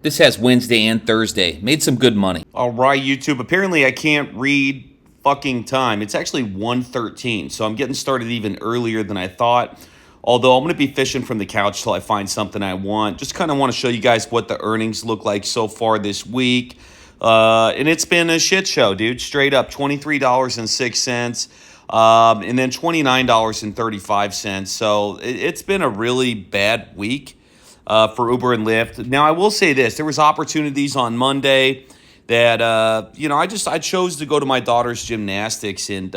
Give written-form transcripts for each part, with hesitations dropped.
This has Wednesday and Thursday. Made some good money. All right, YouTube. Apparently I can't read fucking time. It's actually 1:13, so I'm getting started even earlier than I thought. Although I'm going to be fishing from the couch till I find something I want. Just kind of want to show you guys what the earnings look like so far this week. And it's been a shit show, dude. Straight up, $23.06. And then $29.35. So it's been a really bad week for Uber and Lyft. Now, I will say this. There was opportunities on Monday that, I chose to go to my daughter's gymnastics and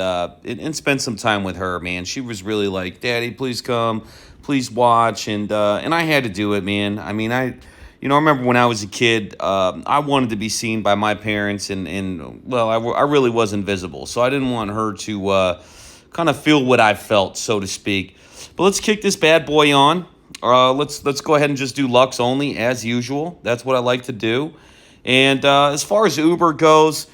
spend some time with her, man. She was really like, Daddy, please come, please watch. And I had to do it, man. I mean, I remember when I was a kid, I wanted to be seen by my parents and I really was invisible. So I didn't want her to kind of feel what I felt, so to speak. But let's kick this bad boy on. Let's go ahead and just do Lux only as usual. That's what I like to do. And as far as Uber goes,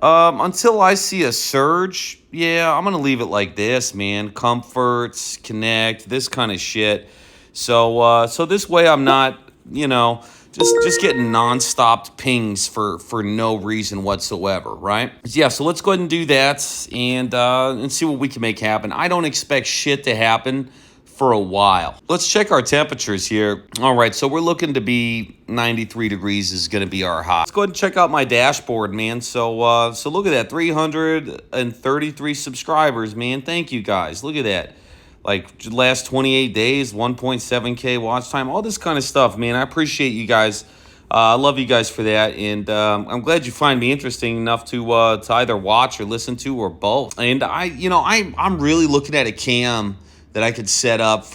until I see a surge, yeah, I'm going to leave it like this, man. Comforts, connect, this kind of shit. So this way I'm not, just getting nonstop pings for no reason whatsoever, right? Yeah, so let's go ahead and do that and see what we can make happen. I don't expect shit to happen for a while. Let's check our temperatures here. All right, so we're looking to be 93 degrees is going to be our high. Let's go ahead and check out my dashboard, man. So look at that, 333 subscribers, man. Thank you guys. Look at that. Like last 28 days, 1.7K watch time, all this kind of stuff, man. I appreciate you guys. I love you guys for that, and I'm glad you find me interesting enough to either watch or listen to or both. And I'm really looking at a cam that I could set up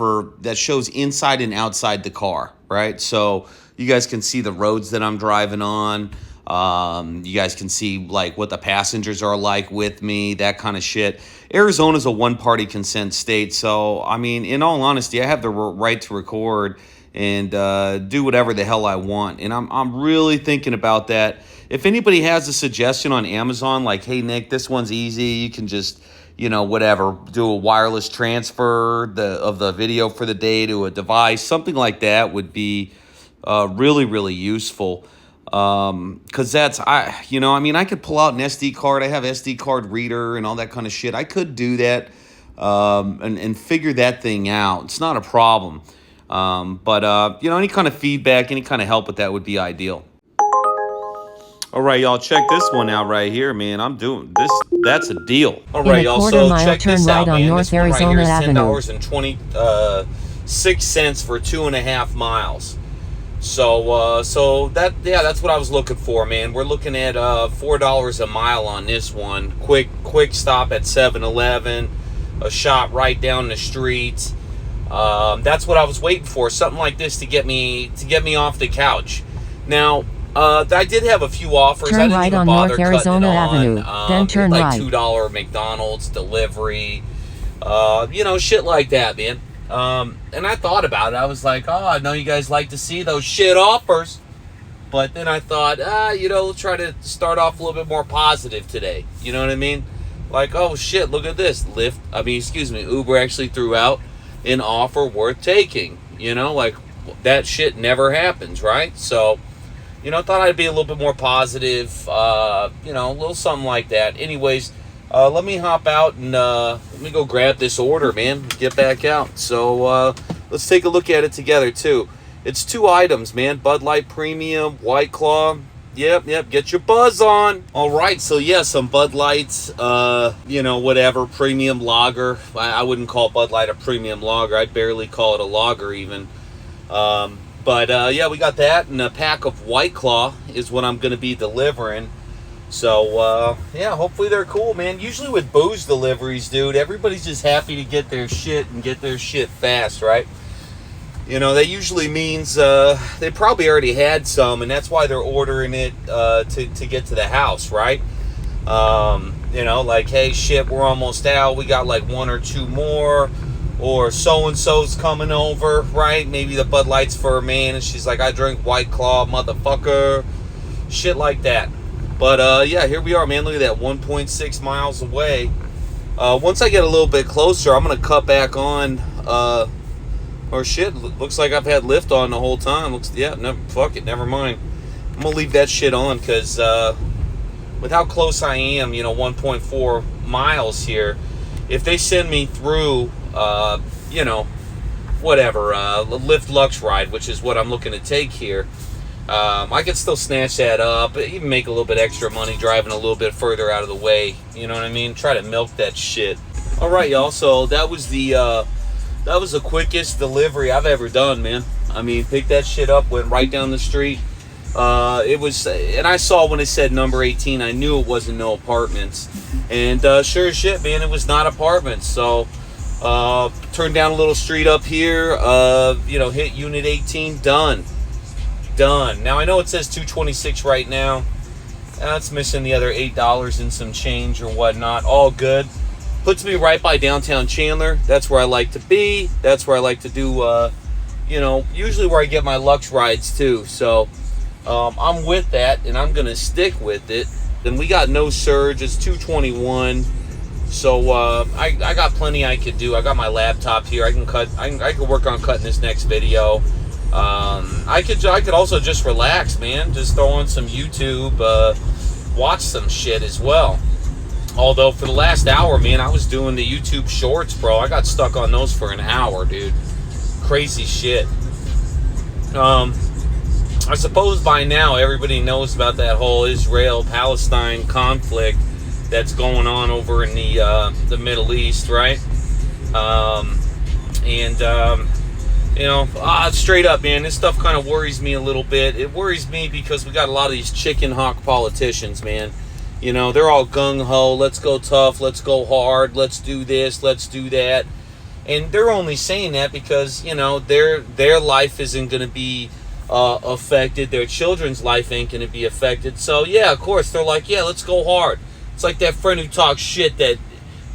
that shows inside and outside the car, right? So you guys can see the roads that I'm driving on. You guys can see like what the passengers are like with me, that kind of shit. Arizona's a one-party consent state, so I mean, in all honesty, I have the right to record and do whatever the hell I want, and I'm really thinking about that. If anybody has a suggestion on Amazon, like, hey Nick, this one's easy, you can just whatever, do a wireless transfer of the video for the day to a device, something like that would be really, really useful. Because I could pull out an SD card. I have SD card reader and all that kind of shit. I could do that and figure that thing out. It's not a problem. But any kind of feedback, any kind of help with that would be ideal. All right, y'all, check this one out right here, man. I'm doing this. That's a deal. All right, y'all, so check this out, man. This one right here is $10.26 for 2.5 miles. So that's what I was looking for, man. We're looking at $4 a mile on this one. Quick stop at 7-Eleven, a shop right down the street. That's what I was waiting for. Something like this to get me off the couch. Now, I did have a few offers. Turn right on North Arizona Avenue, then turn right. $2 McDonald's delivery, shit like that, man. And I thought about it. I was like, I know you guys like to see those shit offers. But then I thought, let's try to start off a little bit more positive today. You know what I mean? Like, oh shit, look at this. Uber actually threw out an offer worth taking. Like that shit never happens, right? So, thought I'd be a little bit more positive, a little something like that. Anyways, let me hop out and let me go grab this order, man. Get back out. So let's take a look at it together, too. It's 2 items, man. Bud Light Premium, White Claw. Yep, get your buzz on. All right, so yeah, some Bud Lights, whatever, premium lager. I wouldn't call Bud Light a premium lager. I'd barely call it a lager even. But we got that, and a pack of White Claw is what I'm going to be delivering. So, hopefully they're cool, man. Usually with booze deliveries, dude, everybody's just happy to get their shit and get their shit fast, right? That usually means they probably already had some, and that's why they're ordering it to get to the house, right? Like, hey, shit, we're almost out. We got like 1 or 2 more. Or so-and-so's coming over, right? Maybe the Bud Light's for a man, and she's like, I drink White Claw, motherfucker. Shit like that. But, here we are, man. Look at that, 1.6 miles away. Once I get a little bit closer, I'm going to cut back on, looks like I've had Lyft on the whole time. Fuck it, never mind. I'm gonna leave that shit on because with how close I am, 1.4 miles here, if they send me through, whatever, Lyft Lux ride, which is what I'm looking to take here, I could still snatch that up, even make a little bit extra money driving a little bit further out of the way. You know what I mean? Try to milk that shit. All right, y'all. So that was the quickest delivery I've ever done, man. I mean, picked that shit up, went right down the street. It was, and I saw when it said number 18, I knew it wasn't no apartments. And sure as shit, man, it was not apartments. So turned down a little street up here. Hit unit 18. Done. Now I know it says 226 right now. That's missing the other $8 and some change or whatnot. All good. Puts me right by downtown Chandler. That's where I like to be. That's where I like to do, usually where I get my Lux rides too. So I'm with that, and I'm going to stick with it. Then we got no surge. It's 221. So I got plenty I could do. I got my laptop here. I can work on cutting this next video. I could also just relax, man. Just throw on some YouTube, watch some shit as well. Although for the last hour, man, I was doing the YouTube shorts, bro. I got stuck on those for an hour, dude. Crazy shit. I suppose by now everybody knows about that whole Israel-Palestine conflict that's going on over in the Middle East, right? Straight up, man, this stuff kind of worries me a little bit. It worries me because we got a lot of these chicken hawk politicians, man. They're all gung-ho, let's go tough, let's go hard, let's do this, let's do that. And they're only saying that because, their life isn't going to be affected. Their children's life ain't going to be affected. So, yeah, of course, they're like, yeah, let's go hard. It's like that friend who talks shit that,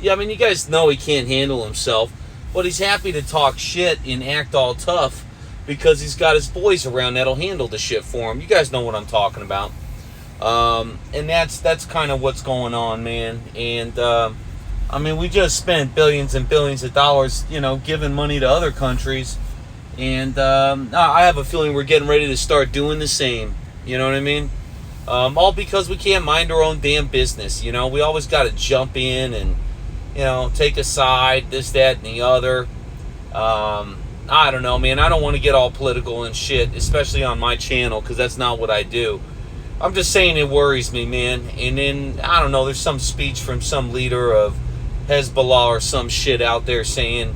you guys know he can't handle himself. But he's happy to talk shit and act all tough because he's got his boys around that'll handle the shit for him. You guys know what I'm talking about. And that's kind of what's going on, man. And, we just spent billions and billions of dollars, giving money to other countries. And I have a feeling we're getting ready to start doing the same. You know what I mean? All because we can't mind our own damn business. We always got to jump in and, take a side, this, that, and the other. I don't know, man. I don't want to get all political and shit, especially on my channel, because that's not what I do. I'm just saying it worries me, man. And then, I don't know, there's some speech from some leader of Hezbollah or some shit out there saying,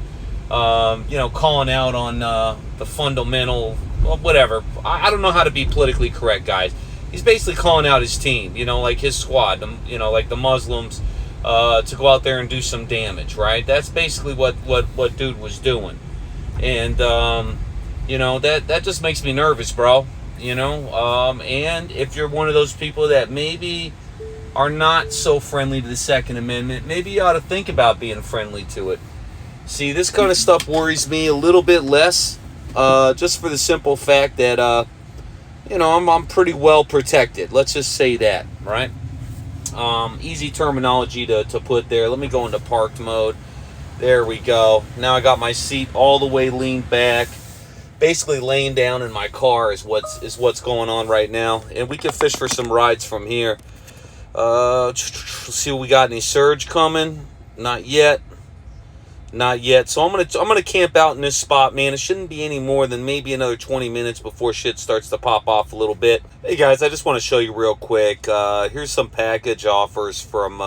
calling out on the fundamental, whatever. I don't know how to be politically correct, guys. He's basically calling out his team, like his squad, like the Muslims, to go out there and do some damage, right? That's basically what dude was doing. And, that just makes me nervous, bro. And if you're one of those people that maybe are not so friendly to the Second Amendment, maybe you ought to think about being friendly to it. See, this kind of stuff worries me a little bit less, just for the simple fact that, I'm pretty well protected. Let's just say that, right? Easy terminology to put there. Let me go into parked mode. There we go. Now I got my seat all the way leaned back. Basically laying down in my car is what's going on right now. And we can fish for some rides from here. Let's see what we got. Any surge coming? Not yet. So I'm gonna camp out in this spot, man. It shouldn't be any more than maybe another 20 minutes before shit starts to pop off a little bit. Hey guys, I just want to show you real quick. Here's some package offers from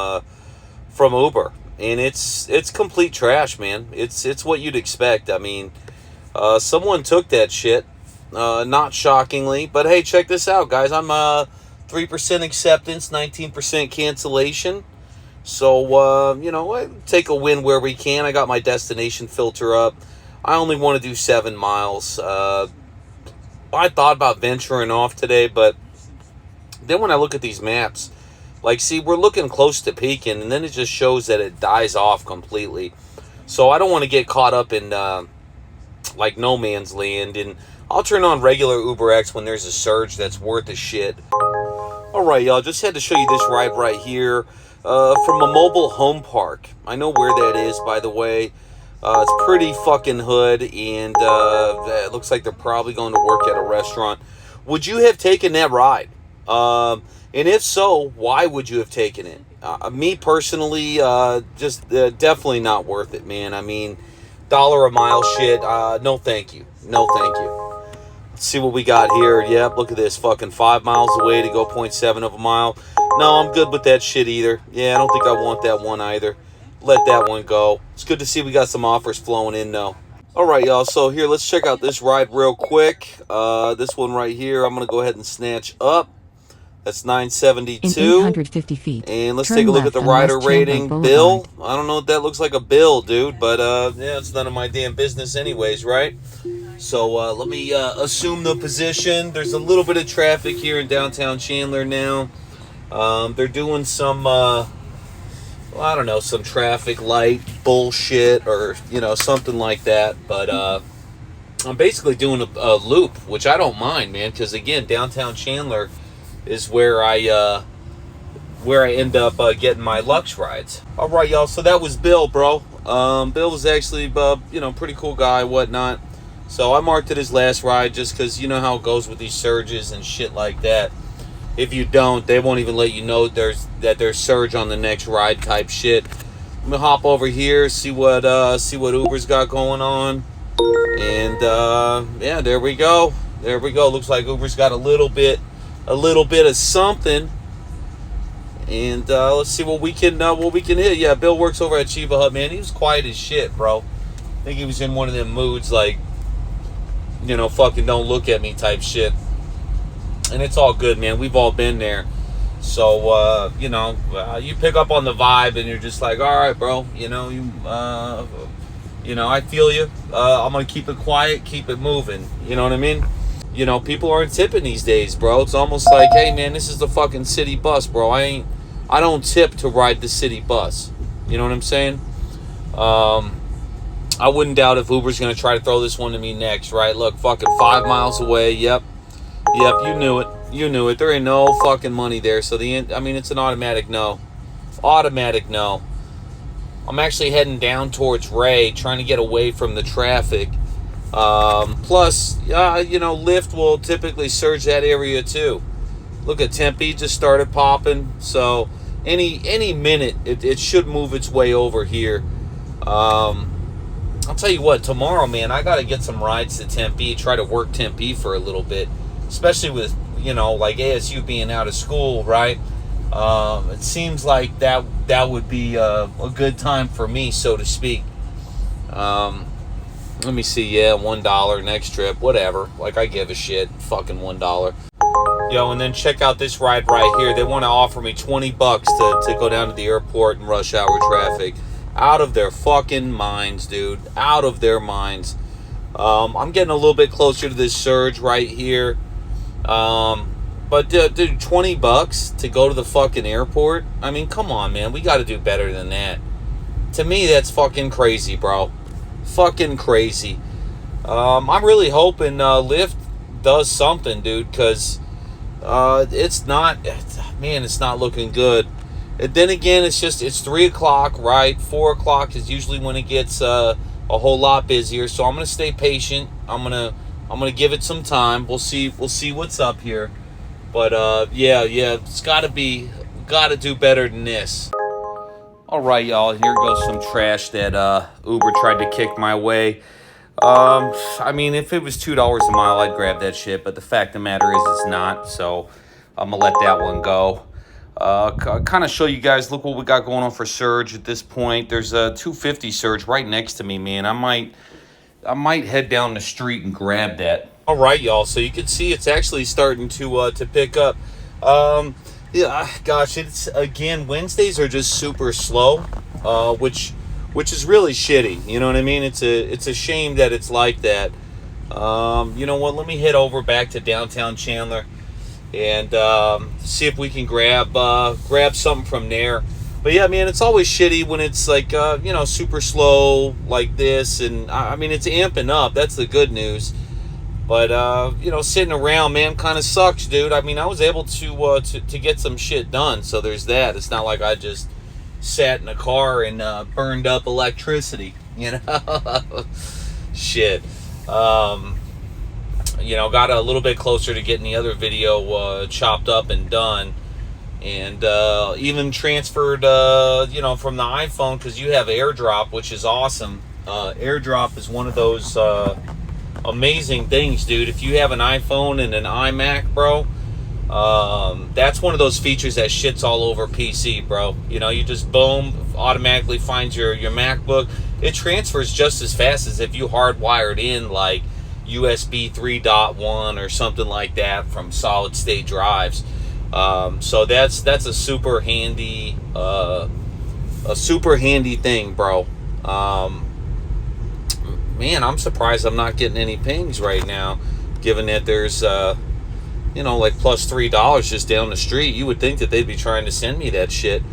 Uber, and it's complete trash, man. It's what you'd expect. Someone took that shit, not shockingly. But hey, check this out, guys. I'm 3% acceptance, 19% cancellation. So, take a win where we can. I got my destination filter up. I only want to do 7 miles. I thought about venturing off today, but then when I look at these maps, we're looking close to peaking, and then it just shows that it dies off completely. So I don't want to get caught up in, no man's land, and I'll turn on regular UberX when there's a surge that's worth a shit. All right, y'all, just had to show you this ride right here. From a mobile home park. I know where that is, by the way. It's pretty fucking hood, and it looks like they're probably going to work at a restaurant. Would you have taken that ride? And if so, why would you have taken it? Me personally, just definitely not worth it, man. I mean, dollar a mile shit. No, thank you. No, thank you. Let's see what we got here. Yep, look at this. Fucking 5 miles away to go 0.7 of a mile. No, I'm good with that shit either. Yeah, I don't think I want that one either. Let that one go. It's good to see we got some offers flowing in, though. All right, y'all. So here, let's check out this ride real quick. This one right here, I'm going to go ahead and snatch up. That's 972. In 850 feet. And let's take a look at the rider rating. Bill. I don't know what that looks like a bill, dude. But, yeah, it's none of my damn business anyways, right? So let me assume the position. There's a little bit of traffic here in downtown Chandler now. They're doing some, I don't know, some traffic light bullshit or, something like that. But I'm basically doing a loop, which I don't mind, man, because, again, downtown Chandler is where I end up getting my Lux rides. All right, y'all, so that was Bill, bro. Bill was actually, pretty cool guy, whatnot. So I marked it as last ride just because you know how it goes with these surges and shit like that. If you don't, they won't even let you know there's surge on the next ride type shit. I'm gonna hop over here, see what Uber's got going on, and yeah, there we go. There we go. Looks like Uber's got a little bit of something, and let's see what we can hit. Yeah, Bill works over at Chiba Hut, man. He was quiet as shit, bro. I think he was in one of them moods like, fucking don't look at me type shit. And it's all good, man. We've all been there. So, you pick up on the vibe and you're just like, all right, bro, I feel you. I'm going to keep it quiet, keep it moving. You know what I mean? People aren't tipping these days, bro. It's almost like, hey, man, this is the fucking city bus, bro. I don't tip to ride the city bus. You know what I'm saying? I wouldn't doubt if Uber's going to try to throw this one to me next, right? Look, fucking 5 miles away. Yep, you knew it. You knew it. There ain't no fucking money there. So, it's an automatic no. Automatic no. I'm actually heading down towards Ray, trying to get away from the traffic. Plus, Lyft will typically surge that area too. Look at Tempe just started popping. So, any minute, it should move its way over here. I'll tell you what, tomorrow, man, I got to get some rides to Tempe, try to work Tempe for a little bit, especially with, like ASU being out of school, right? It seems like that would be a good time for me, so to speak. Let me see, yeah, $1 next trip, whatever. Like, I give a shit, fucking $1. Yo, and then check out this ride right here. They want to offer me $20 to go down to the airport in rush hour traffic. Out of their fucking minds, dude. Out of their minds. I'm getting a little bit closer to this surge right here. But dude, $20 to go to the fucking airport? I mean, come on, man. We got to do better than that. To me, that's fucking crazy, bro. Fucking crazy. I'm really hoping Lyft does something, dude, because it's not looking good. And then again, it's 3 o'clock, right? 4 o'clock is usually when it gets a whole lot busier. So I'm gonna stay patient. I'm gonna give it some time. We'll see what's up here. But yeah, it's gotta do better than this. All right, y'all. Here goes some trash that Uber tried to kick my way. If it was $2 a mile, I'd grab that shit. But the fact of the matter is, it's not. So I'm gonna let that one go. Kind of show you guys, look what we got going on for surge at this point. There's a 250 surge right next to me, man. I might head down the street and grab that. All right, y'all. So you can see it's actually starting to pick up. Yeah, gosh, it's again, Wednesdays are just super slow, which is really shitty. You know what I mean? It's a shame that it's like that. You know what? Let me head over back to downtown Chandler and see if we can grab something from there. But yeah, man, it's always shitty when it's like super slow like this, and it's amping up. That's the good news. But sitting around, man, kind of sucks, dude. I was able to get some shit done, so there's that. It's not like I just sat in a car and burned up electricity, Shit. got a little bit closer to getting the other video chopped up and done. And even transferred, from the iPhone, because you have AirDrop, which is awesome. AirDrop is one of those amazing things, dude. If you have an iPhone and an iMac, bro, that's one of those features that shits all over PC, bro. You just boom, automatically finds your MacBook. It transfers just as fast as if you hardwired in like USB 3.1 or something like that from solid state drives. So that's a super handy thing, bro. Man, I'm surprised I'm not getting any pings right now, given that there's like plus $3 just down the street. You would think that they'd be trying to send me that shit.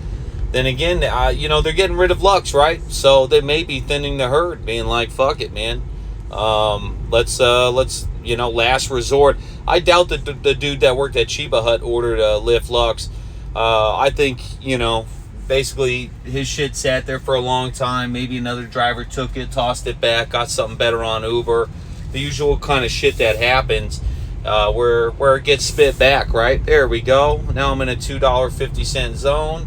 Then again, they're getting rid of Lux, right? So they may be thinning the herd, being like, fuck it, man. Let's last resort. I doubt that the dude that worked at Chiba Hut ordered a Lyft Lux. I think, basically his shit sat there for a long time. Maybe another driver took it, tossed it back, got something better on Uber. The usual kind of shit that happens where it gets spit back, right? There we go. Now I'm in a $2.50 zone.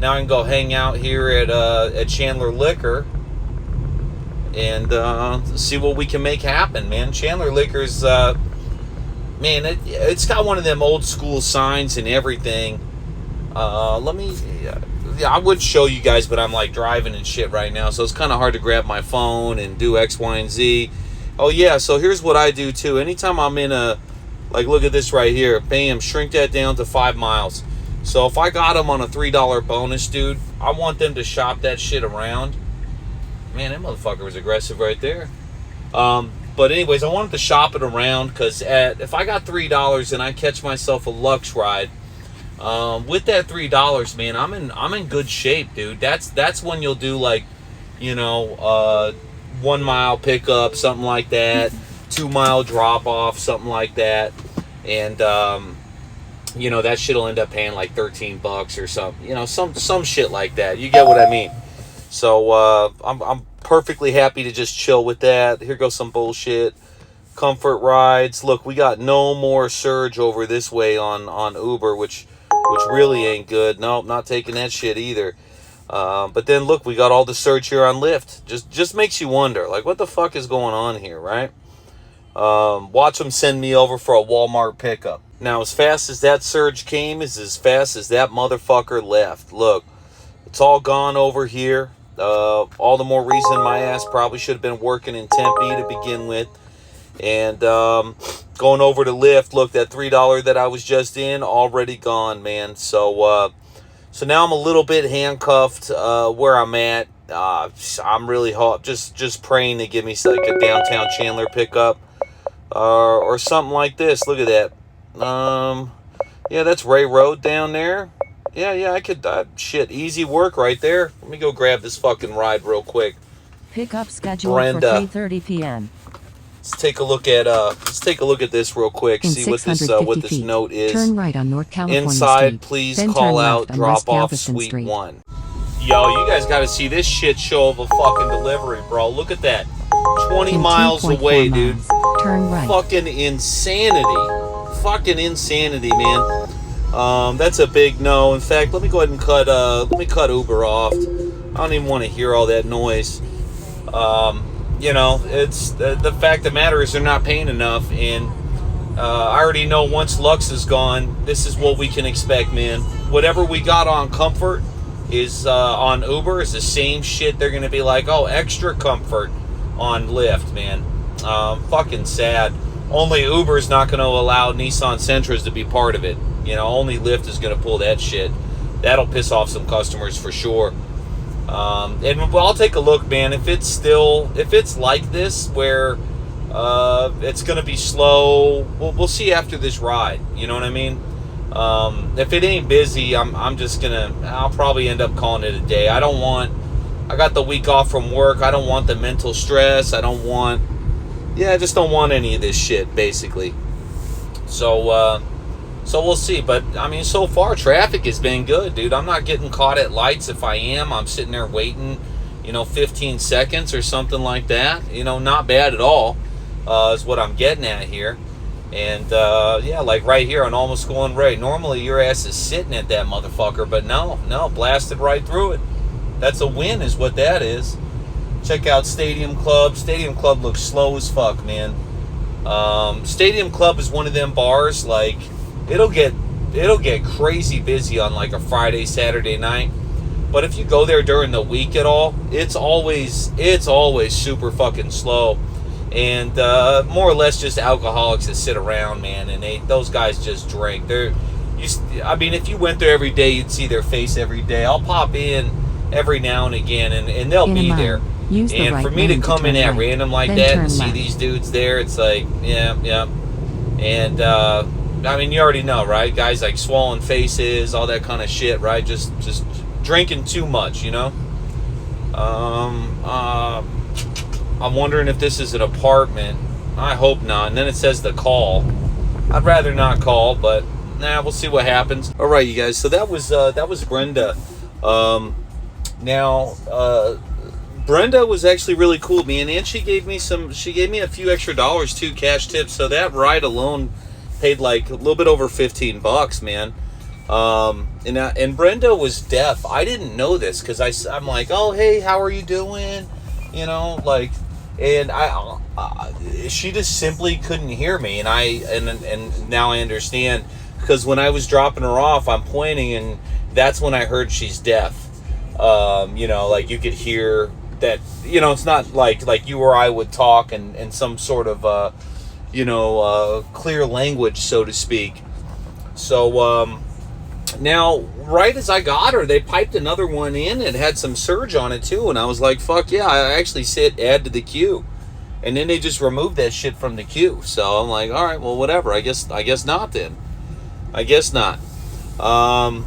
Now I can go hang out here at Chandler Liquor and see what we can make happen, man. Chandler Liquor's, it's got one of them old school signs and everything. I would show you guys, but I'm like driving and shit right now, so it's kind of hard to grab my phone and do X, Y, and Z. Oh yeah, so here's what I do too. Anytime I'm in look at this right here, bam, shrink that down to 5 miles. So if I got them on a $3 bonus, dude, I want them to shop that shit around. Man, that motherfucker was aggressive right there. But anyways, I wanted to shop it around because if I got $3 and I catch myself a Lux ride, with that $3, man, I'm in good shape, dude. That's when you'll do 1 mile pickup, something like that, 2 mile drop off, something like that, and that shit'll end up paying like $13 or something, some shit like that. You get what I mean? So I'm perfectly happy to just chill with that. Here goes some bullshit. Comfort rides. Look, we got no more surge over this way on Uber, which really ain't good. Nope, not taking that shit either. But then look, we got all the surge here on Lyft. Just makes you wonder, like, what the fuck is going on here, right? Watch them send me over for a Walmart pickup. Now, as fast as that surge came is as fast as that motherfucker left. Look, it's all gone over here. All the more reason my ass probably should have been working in Tempe to begin with. And going over to Lyft, look, that $3 that I was just in, already gone, man. So now I'm a little bit handcuffed where I'm at. I'm really just praying to give me like a downtown Chandler pickup or something like this. Look at that. Yeah, that's Ray Road down there. Yeah, I could, shit, easy work right there. Let me go grab this fucking ride real quick. Pickup scheduled Brenda. for 3:30 p.m. Let's take a look at this real quick. In See what this 650 note is. Turn right on North California Inside, Street. please Then call turn out, left on drop West off, Galveston suite Street. 1. Yo, you guys got to see this shit show of a fucking delivery, bro. Look at that. 20 In miles 2.4 away, miles. dude. Turn right. Fucking insanity. Fucking insanity, man. That's a big no. In fact, let me go ahead and cut Uber off. I don't even want to hear all that noise. It's the fact of the matter is they're not paying enough, and I already know once Lux is gone, this is what we can expect, man. Whatever we got on Comfort is on Uber is the same shit. They're gonna be like, oh, extra comfort on Lyft, man. Fucking sad. Only Uber's not gonna allow Nissan Sentras to be part of it. Only Lyft is gonna pull that shit. That'll piss off some customers for sure. And I'll take a look, man. If it's like this where it's gonna be slow, we'll see after this ride. You know what I mean? If it ain't busy, I'll probably end up calling it a day. I got the week off from work. I don't want the mental stress. I just don't want any of this shit, basically. So we'll see. But I mean, so far traffic has been good, dude. I'm not getting caught at lights. If I am, I'm sitting there waiting, 15 seconds or something like that. Not bad at all. is what I'm getting at here. And yeah, like right here on Almost Going Right. Normally your ass is sitting at that motherfucker, but no, blasted right through it. That's a win, is what that is. Check out Stadium Club. Stadium Club looks slow as fuck, man. Stadium Club is one of them bars, like it'll get crazy busy on like a Friday, Saturday night. But if you go there during the week at all, it's always super fucking slow. And more or less just alcoholics that sit around, man, and those guys just drink. I mean, if you went there every day, you'd see their face every day. I'll pop in every now and again, and they'll be there. And for me to come in at random like that and see these dudes there, it's like, yeah. And I mean, you already know, right? Guys like swollen faces, all that kind of shit, right? Just drinking too much, you know. I'm wondering if this is an apartment. I hope not. And then it says the call. I'd rather not call, but nah, we'll see what happens. All right, you guys. So that was Brenda. Brenda was actually really cool, man, and she gave me a few extra dollars too, cash tips. So that ride alone paid like a little bit over $15, man. And Brenda was deaf. I didn't know this because I'm like, oh hey, how are you doing? You know, like, and she just simply couldn't hear me, and now I understand, because when I was dropping her off, I'm pointing, and that's when I heard she's deaf. You know, like you could hear that, you know, it's not like you or I would talk and some sort of clear language, so to speak. So now, right as I got her, they piped another one in. It had some surge on it too, and I was like, fuck yeah. I actually said add to the queue, and then they just removed that shit from the queue. So I'm like, all right, well, whatever. I guess not then. I guess not. I'm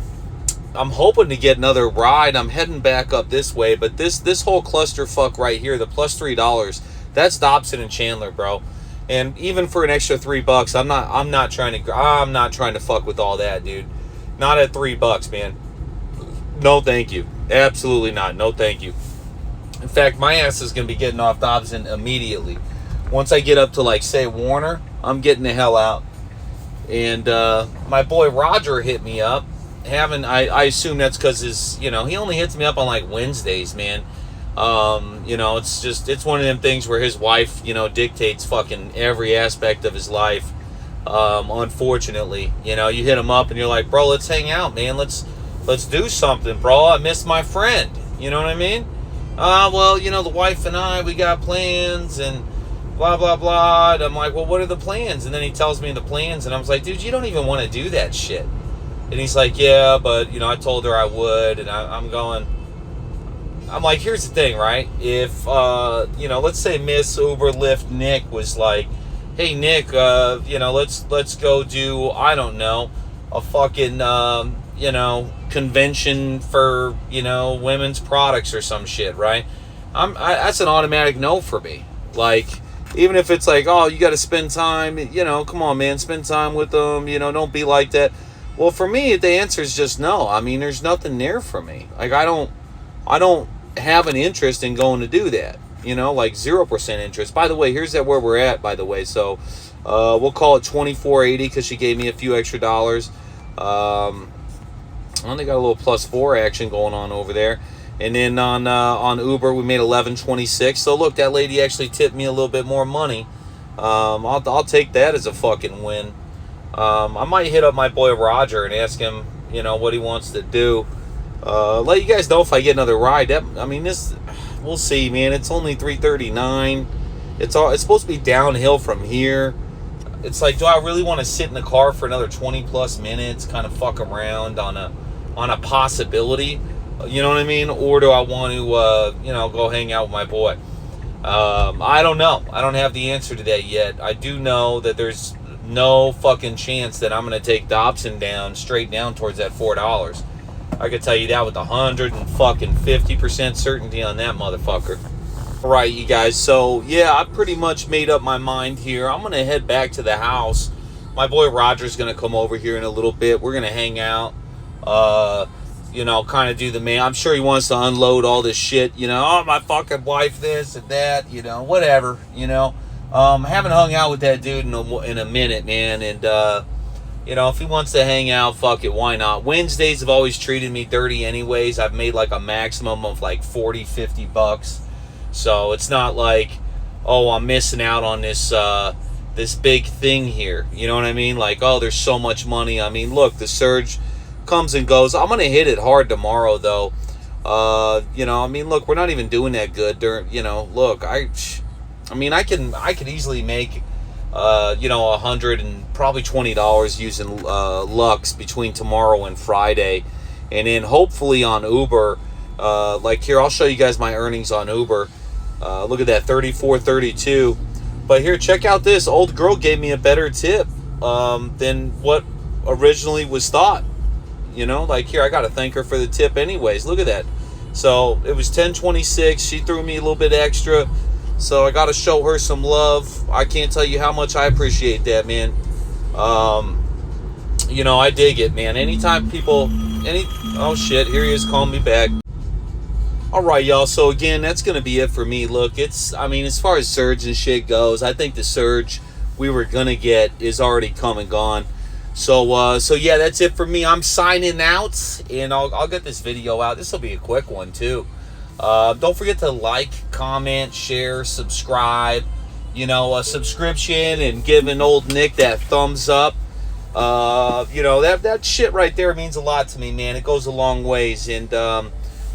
hoping to get another ride. I'm heading back up this way, but this whole clusterfuck right here, the plus $3, that's Dobson and Chandler, bro. And even for an extra $3, I'm not trying to fuck with all that, dude. Not at $3, man. No, thank you. Absolutely not. No, thank you. In fact, my ass is going to be getting off Dobson immediately. Once I get up to, like, say, Warner, I'm getting the hell out. And my boy Roger hit me up. I assume that's because he only hits me up on, like, Wednesdays, man. It's one of them things where his wife, dictates fucking every aspect of his life. Unfortunately, you hit him up and you're like, bro, let's hang out, man. Let's do something, bro. I miss my friend. You know what I mean? Well, the wife and I, we got plans and blah, blah, blah. And I'm like, well, what are the plans? And then he tells me the plans, and I was like, dude, you don't even want to do that shit. And he's like, yeah, but, I told her I would. And I'm like, here's the thing, right? If, let's say Miss uberlyftnick was like, hey, Nick, let's go do, I don't know, a fucking, convention for, women's products or some shit, right? That's an automatic no for me. Like, even if it's like, oh, you got to spend time, come on, man, spend time with them, don't be like that. Well, for me, the answer is just no. I mean, there's nothing there for me. Like, I don't have an interest in going to do that. Like 0% interest. By the way, here's where we're at, by the way. So, we'll call it $24.80 because she gave me a few extra dollars. I only got a little +4 action going on over there. And then on Uber, we made $11.26. So look, that lady actually tipped me a little bit more money. I'll take that as a fucking win. I might hit up my boy Roger and ask him, what he wants to do. Let you guys know if I get another ride. We'll see, man. It's only $3.39. It's supposed to be downhill from here. It's like, do I really want to sit in the car for another 20+ minutes, kind of fuck around on a possibility? You know what I mean? Or do I want to, go hang out with my boy? I don't know. I don't have the answer to that yet. I do know that there's no fucking chance that I'm going to take Dobson straight down towards that $4. I could tell you that with 150% certainty on that motherfucker. All right, you guys. So, yeah, I pretty much made up my mind here. I'm going to head back to the house. My boy Roger's going to come over here in a little bit. We're going to hang out, kind of do the man. I'm sure he wants to unload all this shit, oh, my fucking wife, this and that, whatever, Haven't hung out with that dude in a minute, man. And if he wants to hang out, fuck it, why not? Wednesdays have always treated me dirty anyways. I've made like a maximum of like 40, 50 bucks. So it's not like, oh, I'm missing out on this this big thing here. You know what I mean? Like, oh, there's so much money. I mean, look, the surge comes and goes. I'm going to hit it hard tomorrow, though. Look, we're not even doing that good during, look, I could easily make, $100 and probably $20 using Lux between tomorrow and Friday. And then hopefully on Uber, like here, I'll show you guys my earnings on Uber. Look at that, 34.32. But here, check out this. Old girl gave me a better tip than what originally was thought. Like here, I got to thank her for the tip anyways. Look at that. So it was $10.26. She threw me a little bit extra. So I got to show her some love. I can't tell you how much I appreciate that, man. I dig it, man. Anytime people, oh shit, here he is calling me back. All right, y'all. So again, that's going to be it for me. Look, as far as surge and shit goes, I think the surge we were going to get is already come and gone. So yeah, that's it for me. I'm signing out, and I'll get this video out. This will be a quick one too. Don't forget to like, comment, share, subscribe. A subscription and giving old Nick that thumbs up. That shit right there means a lot to me, man. It goes a long ways, and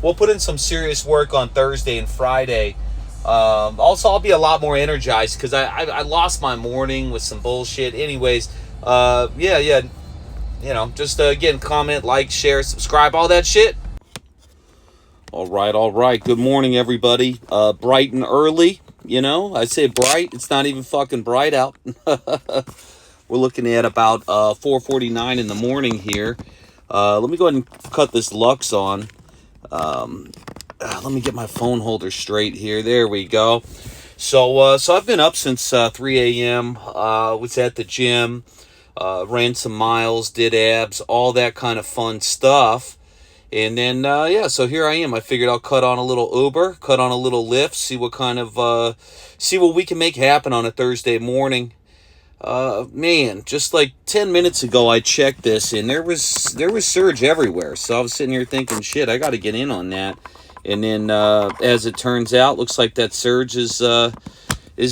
we'll put in some serious work on Thursday and Friday. Also, I'll be a lot more energized because I lost my morning with some bullshit. Anyways, just again, comment, like, share, subscribe, all that shit. All right. Good morning, everybody. Bright and early. I say bright. It's not even fucking bright out. We're looking at about 4:49 in the morning here. Let me go ahead and cut this Lux on. Let me get my phone holder straight here. There we go. So I've been up since 3 a.m. Was at the gym, ran some miles, did abs, all that kind of fun stuff. And then, so here I am. I figured I'll cut on a little Uber, cut on a little Lyft, see what we can make happen on a Thursday morning. Man, just like 10 minutes ago, I checked this, and there was surge everywhere. So I was sitting here thinking, shit, I got to get in on that. And then, as it turns out, looks like that surge is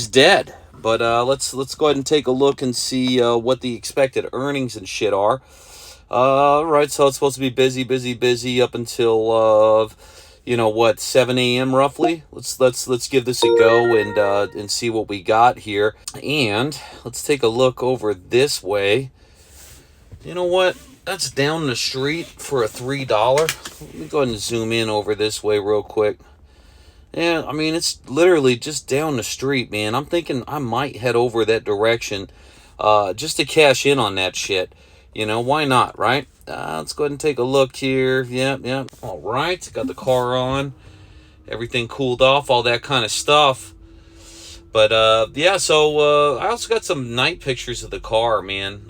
dead. But let's go ahead and take a look and see what the expected earnings and shit are. All right, so it's supposed to be busy up until 7 a.m. roughly. Let's give this a go and see what we got here. And let's take a look over this way. You know what? That's down the street for a $3. Let me go ahead and zoom in over this way real quick. Yeah, it's literally just down the street, man. I'm thinking I might head over that direction just to cash in on that shit. Why not, right? Let's go ahead and take a look here. Yep. All right, got the car on. Everything cooled off, all that kind of stuff. But, so I also got some night pictures of the car, man.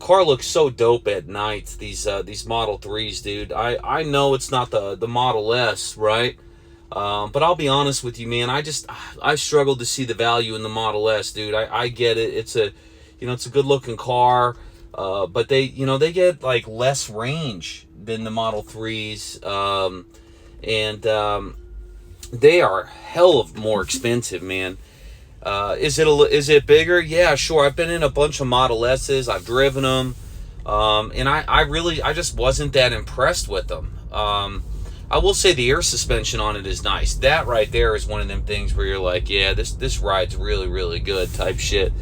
Car looks so dope at night, these Model 3s, dude. I know it's not the Model S, right? But I'll be honest with you, man. I struggle to see the value in the Model S, dude. I get it. It's a good-looking car. But they get like less range than the Model 3s, and they are hell of more expensive, man. Is it bigger? Yeah, sure. I've been in a bunch of Model S's. I've driven them, and I just wasn't that impressed with them. I will say the air suspension on it is nice. That right there is one of them things where you're like, yeah, this ride's really, really good type shit.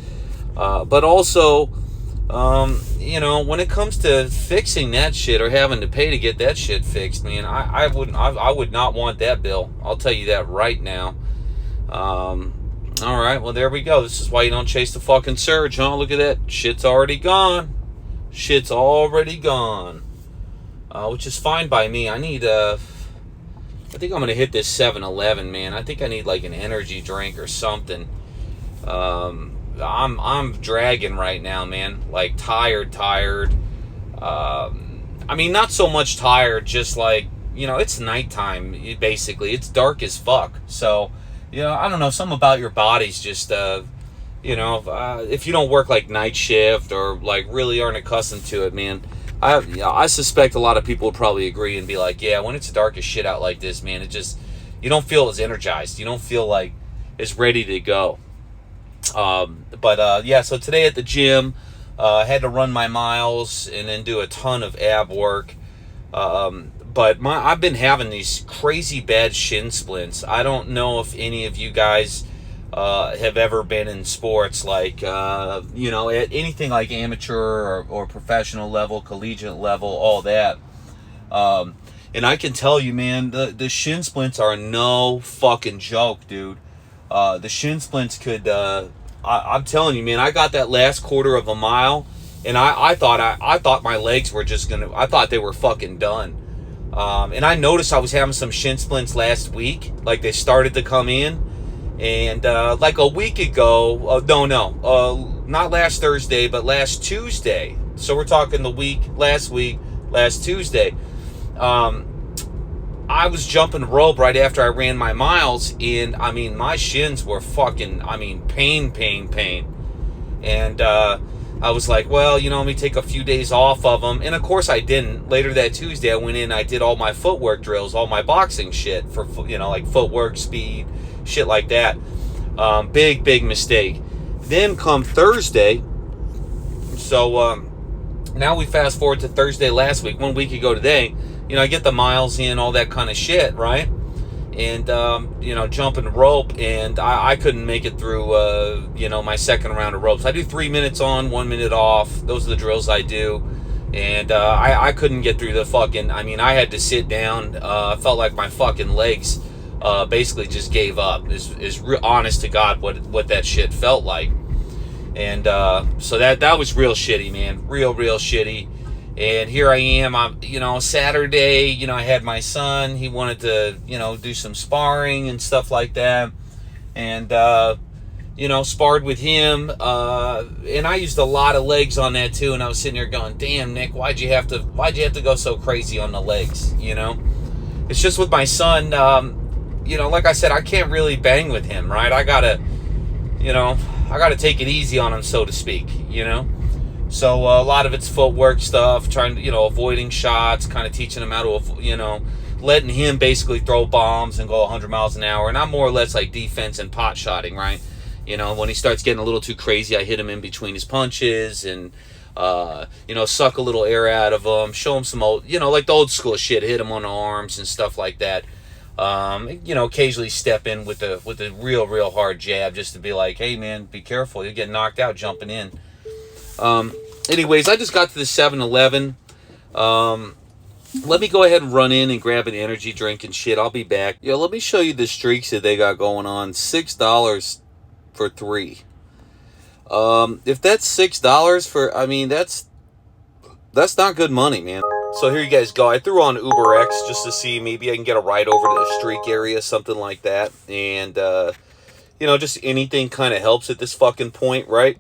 But also, when it comes to fixing that shit or having to pay to get that shit fixed, man, I would not want that bill. I'll tell you that right now. All right, well, there we go. This is why you don't chase the fucking surge, huh? Look at that. Shit's already gone. Which is fine by me. I think I'm going to hit this 7-Eleven, man. I think I need like an energy drink or something. I'm dragging right now, man. Like tired. Not so much tired, just like, it's nighttime, basically. It's dark as fuck. So, I don't know, something about your body's just, if you don't work like night shift or like really aren't accustomed to it, man, I suspect a lot of people would probably agree and be like, yeah, when it's dark as shit out like this, man, you don't feel as energized. You don't feel like as ready to go. So today at the gym, I had to run my miles and then do a ton of ab work. I've been having these crazy bad shin splints. I don't know if any of you guys have ever been in sports like, at anything like amateur or professional level, collegiate level, all that. And I can tell you, man, the shin splints are no fucking joke, dude. The shin splints could, I'm telling you, man, I got that last quarter of a mile, and I thought my legs were I thought they were fucking done. And I noticed I was having some shin splints last week, like they started to come in. And like a week ago, not last Thursday, but last Tuesday. So we're talking last Tuesday. I was jumping rope right after I ran my miles, and I mean, my shins were fucking, pain. And I was like, well, let me take a few days off of them. And of course I didn't. Later that Tuesday, I went in, I did all my footwork drills, all my boxing shit for, like footwork, speed, shit like that. Big mistake. Then come Thursday, so now we fast forward to Thursday last week, 1 week ago today. I get the miles in, all that kind of shit, right? And jumping rope, and I couldn't make it through my second round of ropes. I do 3 minutes on, 1 minute off. Those are the drills I do. And I couldn't get through the fucking, I had to sit down. I felt like my fucking legs basically just gave up. Is honest to God what that shit felt like. And so that was real shitty, man. Real shitty. And here I am, Saturday, I had my son. He wanted to, do some sparring and stuff like that. And, sparred with him. And I used a lot of legs on that too. And I was sitting there going, damn, Nick, why'd you have to go so crazy on the legs? It's just with my son, like I said, I can't really bang with him, right? I gotta take it easy on him, so to speak, So a lot of it's footwork stuff, trying to, avoiding shots, kind of teaching him how to, letting him basically throw bombs and go 100 miles an hour. And I'm more or less like defense and pot shotting, right? When he starts getting a little too crazy, I hit him in between his punches and, suck a little air out of him, show him some old, like the old school shit, hit him on the arms and stuff like that. Occasionally step in with a real hard jab just to be like, hey man, be careful, you'll get knocked out jumping in. Anyways, I just got to the 7-Eleven. Let me go ahead and run in and grab an energy drink and shit. I'll be back. Let me show you the streaks that they got going on. $6 for 3. If that's $6 for, that's not good money, man. So here you guys go. I threw on UberX just to see maybe I can get a ride over to the streak area, something like that. And, just anything kind of helps at this fucking point, right?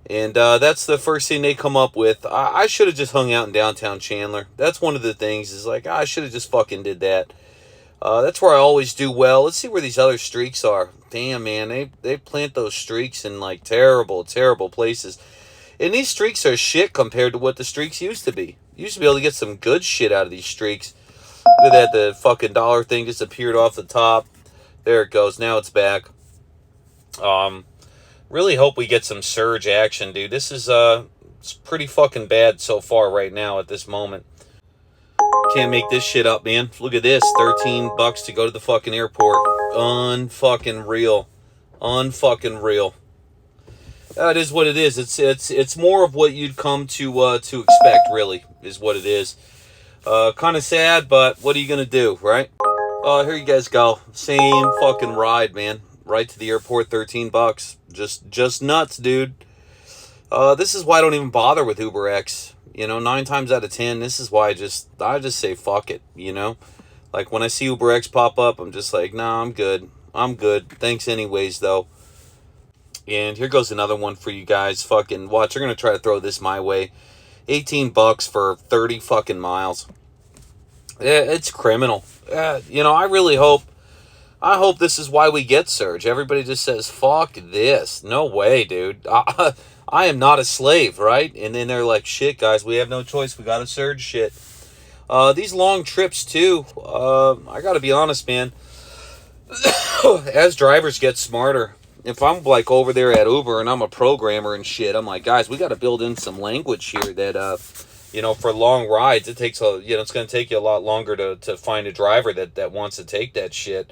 And that's the first thing they come up with. I should have just hung out in downtown Chandler. That's one of the things is like, I should have just fucking did that. That's where I always do well. Let's see where these other streaks are. Damn, man, they plant those streaks in like terrible places. And these streaks are shit compared to what the streaks used to be. You used to be able to get some good shit out of these streaks. Look at that, the fucking dollar thing just appeared off the top. There it goes. Now it's back. Really hope we get some surge action, dude. This is it's pretty fucking bad so far right now at this moment. Can't make this shit up, man. Look at this, $13 to go to the fucking airport. Unfucking real. That is what it is. It's more of what you'd come to expect, really, is what it is. Kind of sad, but what are you gonna do, right? Here you guys go. Same fucking ride, man. Right to the airport, $13. Just nuts, dude. This is why I don't even bother with UberX. 9 times out of 10, this is why I just say fuck it. Like when I see UberX pop up, I'm just like, nah, I'm good. Thanks anyways, though. And here goes another one for you guys. Fucking watch. They're gonna try to throw this my way. $18 for 30 fucking miles. Yeah, it's criminal. I really hope I hope this is why we get surge. Everybody just says, fuck this. No way, dude. I am not a slave, right? And then they're like, shit, guys, we have no choice. We got to surge shit. These long trips, too. I got to be honest, man. As drivers get smarter, if I'm like over there at Uber and I'm a programmer and shit, I'm like, guys, we got to build in some language here that, for long rides, it takes it's going to take you a lot longer to find a driver that wants to take that shit.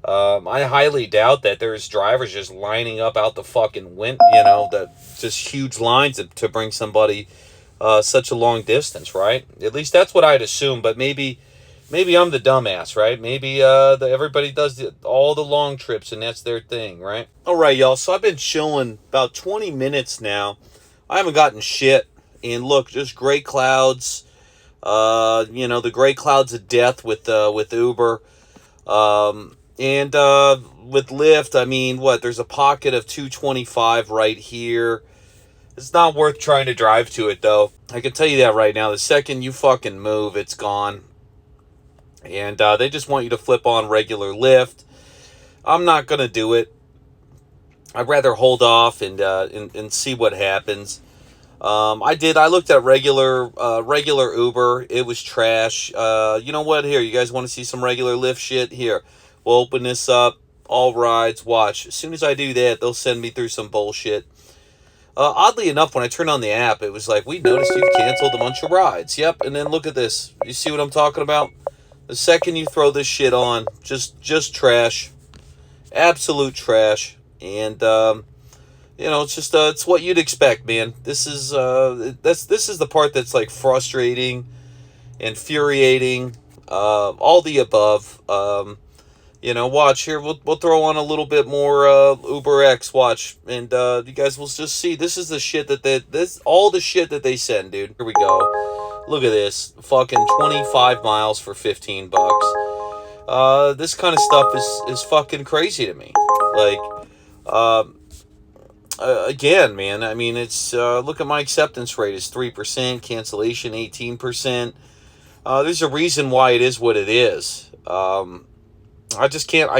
I highly doubt that there's drivers just lining up out the fucking that just huge lines to bring somebody such a long distance, right? At least that's what I'd assume, but maybe I'm the dumbass, right? Maybe everybody does all the long trips and that's their thing, right? All right, y'all. So I've been chilling about 20 minutes now. I haven't gotten shit. And look, just gray clouds. The gray clouds of death with Uber. And with Lyft, I mean, there's a pocket of 225 right here. It's not worth trying to drive to it, though. I can tell you that right now. The second you fucking move, it's gone. And they just want you to flip on regular Lyft. I'm not going to do it. I'd rather hold off and see what happens. I looked at regular Uber. It was trash. You know what? Here, you guys want to see some regular Lyft shit? Here. We'll open this up. All rides. Watch. As soon as I do that, they'll send me through some bullshit. Oddly enough, when I turned on the app, it was like, we noticed you've canceled a bunch of rides. Yep. And then look at this. You see what I'm talking about? The second you throw this shit on, just trash. Absolute trash. And, it's just, it's what you'd expect, man. This is the part that's like frustrating, infuriating, all the above. Watch here. We'll throw on a little bit more Uber X. Watch, and you guys will just see. This is the shit all the shit that they send, dude. Here we go. Look at this. Fucking 25 miles for $15. This kind of stuff is fucking crazy to me. Like, again, man. I mean, it's look at my acceptance rate is 3%, cancellation 18%. There's a reason why it is what it is. I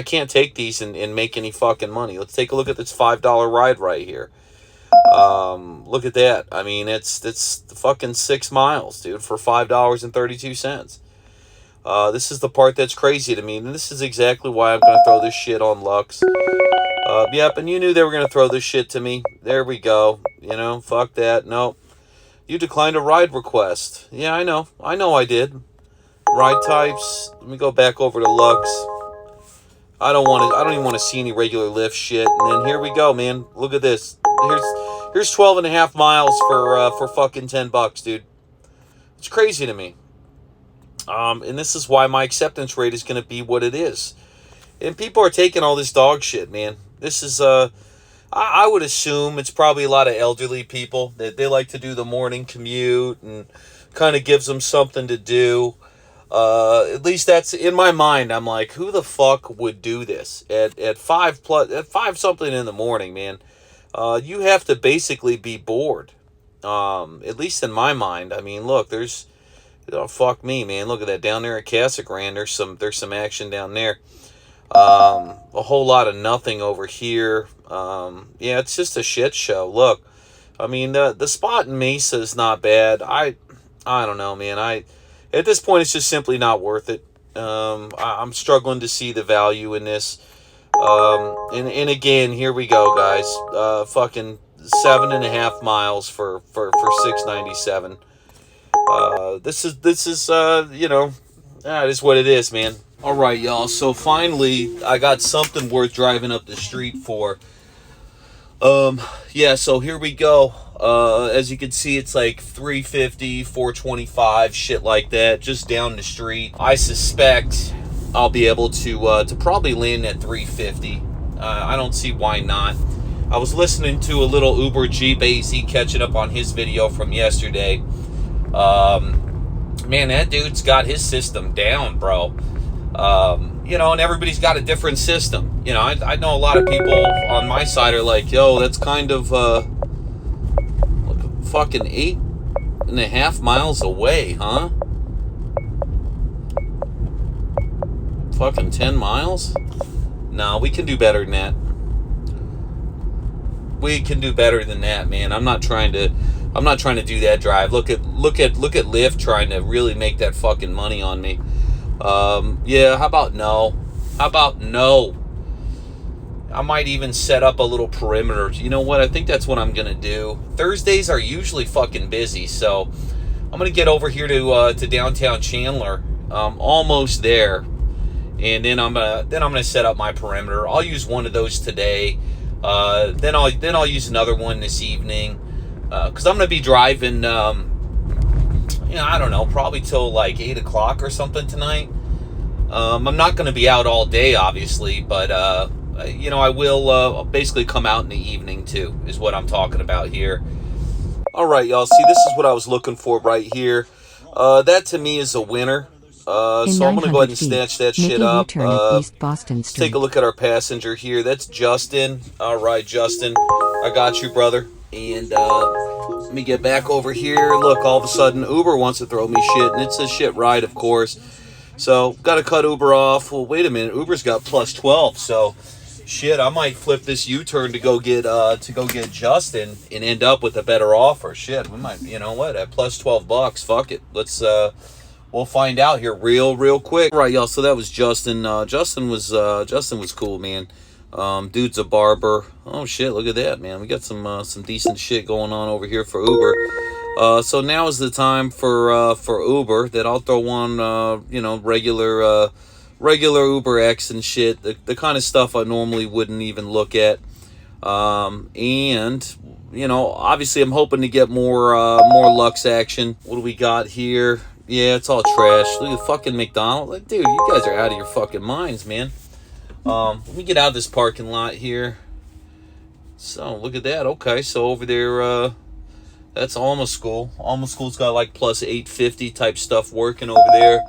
can't take these and make any fucking money. Let's take a look at this $5 ride right here. Look at that. I mean, it's fucking 6 miles, dude, for $5.32. This is the part that's crazy to me, and this is exactly why I'm gonna throw this shit on Lux. Yep, and you knew they were gonna throw this shit to me. There we go. Fuck that. Nope. You declined a ride request. Yeah, I know I did. Ride types. Let me go back over to Lux. I don't even want to see any regular Lyft shit. And then here we go, man. Look at this. Here's 12 and a half miles for fucking $10, dude. It's crazy to me. And this is why my acceptance rate is going to be what it is. And people are taking all this dog shit, man. This is I would assume it's probably a lot of elderly people that they like to do the morning commute and kind of gives them something to do. At least that's in my mind. I'm like, who the fuck would do this at 5 something in the morning, man? You have to basically be bored. At least in my mind. I mean, look, there's, fuck me, man. Look at that down there at Casa Grande. There's some action down there. A whole lot of nothing over here. Yeah, it's just a shit show. Look, I mean, the spot in Mesa is not bad. I don't know, man. At this point, it's just simply not worth it. I'm struggling to see the value in this. And again, here we go, guys. Fucking 7.5 miles for $6.97. This is it is what it is, man. All right, y'all. So finally, I got something worth driving up the street for. Yeah. So here we go. As you can see, it's like $3.50, $4.25, shit like that, just down the street. I suspect I'll be able to probably land at $3.50. I don't see why not. I was listening to a little Uber Jeep AZ catching up on his video from yesterday. Man, that dude's got his system down, bro. And everybody's got a different system. I know a lot of people on my side are like, yo, that's kind of fucking 8.5 miles away, huh? Fucking 10 miles? no, we can do better than that. We can do better than that, man. I'm not trying to do that drive. Look at Lyft trying to really make that fucking money on me. Yeah, how about no? How about no? I might even set up a little perimeter. You know what? I think that's what I'm gonna do. Thursdays are usually fucking busy, so I'm gonna get over here to downtown Chandler. Almost there, and then I'm gonna set up my perimeter. I'll use one of those today. Then I'll use another one this evening, because I'm gonna be driving. I don't know, probably till like 8 o'clock or something tonight. I'm not gonna be out all day, obviously, but I will basically come out in the evening too. Is what I'm talking about here. All right, y'all. See, this is what I was looking for right here. That to me is a winner. So I'm going to go ahead and snatch that shit up. East Boston Street. Take a look at our passenger here. That's Justin. All right, Justin. I got you, brother. And let me get back over here. Look, all of a sudden, Uber wants to throw me shit. And it's a shit ride, of course. So, got to cut Uber off. Well, wait a minute. Uber's got plus 12. So, shit, I might flip this U-turn to go get Justin and end up with a better offer. Shit, we might, you know what? At plus $12, fuck it. Let's we'll find out here real quick. All right, y'all. So that was Justin. Justin was cool, man. Dude's a barber. Oh shit, look at that, man. We got some decent shit going on over here for Uber. So now is the time for Uber that I'll throw on regular Uber X and shit. The kind of stuff I normally wouldn't even look at. And obviously I'm hoping to get more Lux action. What do we got here? Yeah, it's all trash. Look at fucking McDonald's. Like, dude, you guys are out of your fucking minds, man. Let me get out of this parking lot here. So, look at that. Okay, so over there, that's Alma School. Alma School's got like plus 850 type stuff working over there.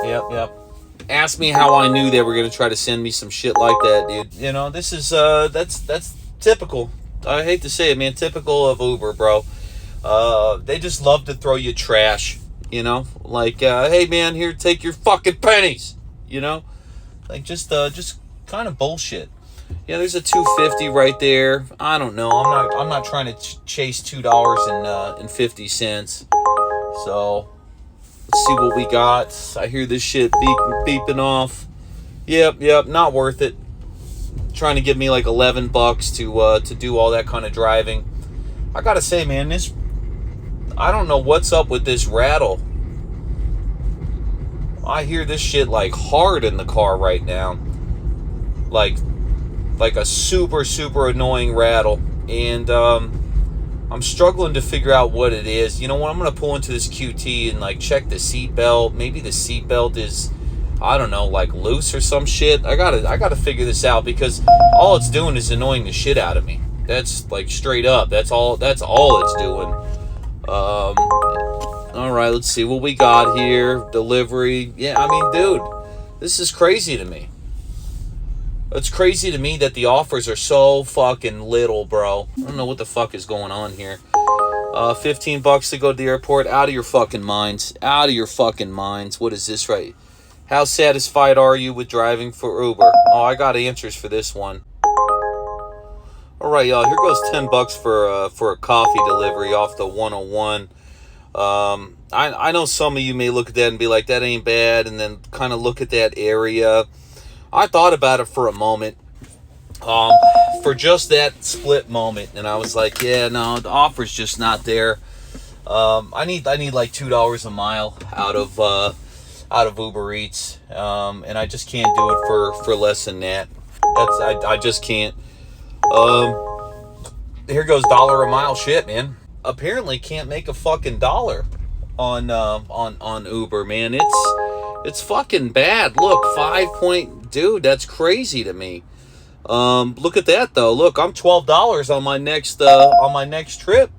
Yep. Ask me how I knew they were going to try to send me some shit like that, dude. This is, that's typical. I hate to say it, man. Typical of Uber, bro. They just love to throw you trash, like, hey man, here, take your fucking pennies, like just kind of bullshit. Yeah, there's a 250 right there. I don't know. I'm not trying to chase $2.50. So let's see what we got. I hear this shit beeping off. Yep, not worth it. Trying to give me like $11 to do all that kind of driving. I gotta say, man, I don't know what's up with this rattle. I hear this shit like hard in the car right now. Like a super, super annoying rattle. And I'm struggling to figure out what it is. You know what? I'm going to pull into this QT and like check the seatbelt. Maybe the seatbelt is, I don't know, like loose or some shit. I gotta figure this out, because all it's doing is annoying the shit out of me. That's like straight up. That's all it's doing. All right, let's see what we got here. Delivery. Yeah, I mean, dude, this is crazy to me. It's crazy to me that the offers are so fucking little, bro. I don't know what the fuck is going on here. $15 to go to the airport. Out of your fucking minds. Out of your fucking minds. What is this, right? How satisfied are you with driving for Uber? Oh, I got answers for this one. All right, y'all. Here goes $10 for a coffee delivery off the 101. I know some of you may look at that and be like, that ain't bad, and then kind of look at that area. I thought about it for a moment, for just that split moment, and I was like, yeah, no, the offer's just not there. I need like $2 a mile out of Uber Eats, and I just can't do it for less than that. I just can't. Here goes $1 a mile shit, man. Apparently can't make a fucking dollar on Uber, man. It's fucking bad. Look, dude, that's crazy to me. Look at that though. Look, I'm $12 on my next trip.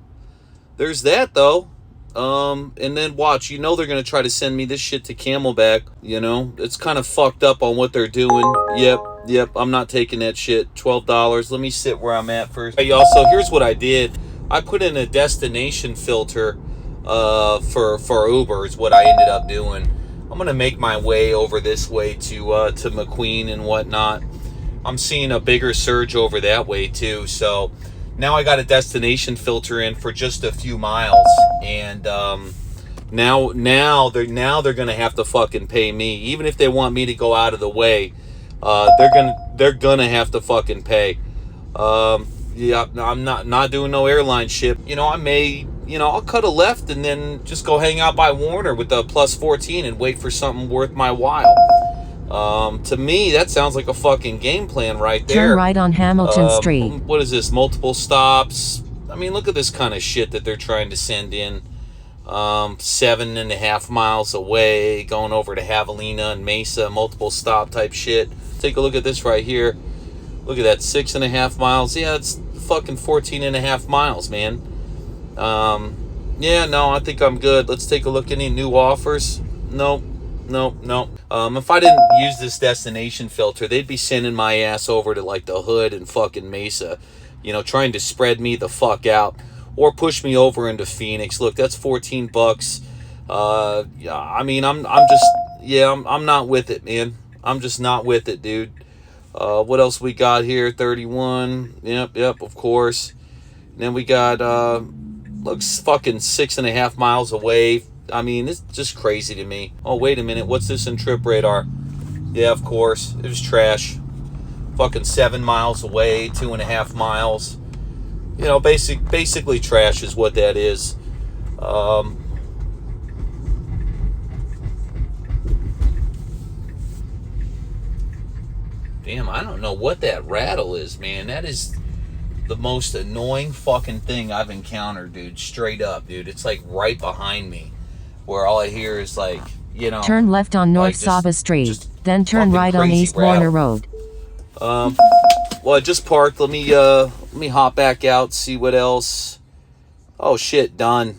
There's that though. And then watch, they're gonna try to send me this shit to Camelback. It's kind of fucked up on what they're doing. Yep, I'm not taking that shit. $12. Let me sit where I'm at first. Hey y'all, so here's what I did. I put in a destination filter for Uber is what I ended up doing. I'm gonna make my way over this way to McQueen and whatnot. I'm seeing a bigger surge over that way too. So now I got a destination filter in for just a few miles, and now they're gonna have to fucking pay me, even if they want me to go out of the way. They're gonna have to fucking pay. Yeah, I'm not doing no airline shit. I may, I'll cut a left and then just go hang out by Warner with the plus 14 and wait for something worth my while. To me, that sounds like a fucking game plan right there. Turn right on Hamilton Street. What is this? Multiple stops. I mean, look at this kind of shit that they're trying to send in. 7.5 miles away, going over to Javelina and Mesa, multiple stop type shit. Take a look at this right here. Look at that, 6.5 miles. Yeah, it's fucking 14.5 miles, man. Yeah, no, I think I'm good. Let's take a look. Any new offers? Nope. If I didn't use this destination filter, they'd be sending my ass over to like the Hood and fucking Mesa, trying to spread me the fuck out or push me over into Phoenix. Look, that's $14. Yeah, I mean, I'm not with it, man. I'm just not with it, dude. What else we got here? 31. Yep, of course. And then we got looks fucking 6.5 miles away. I mean, it's just crazy to me. Oh, wait a minute. What's this in Trip Radar? Yeah, of course. It was trash. Fucking 7 miles away, 2.5 miles. Basically trash is what that is. Damn, I don't know what that rattle is, man. That is the most annoying fucking thing I've encountered, dude. Straight up, dude. It's like right behint me, where all I hear is like, turn left on North Saba Street, then turn right on East Warner Road. Well, I just parked. Let me hop back out, see what else. Oh shit, done.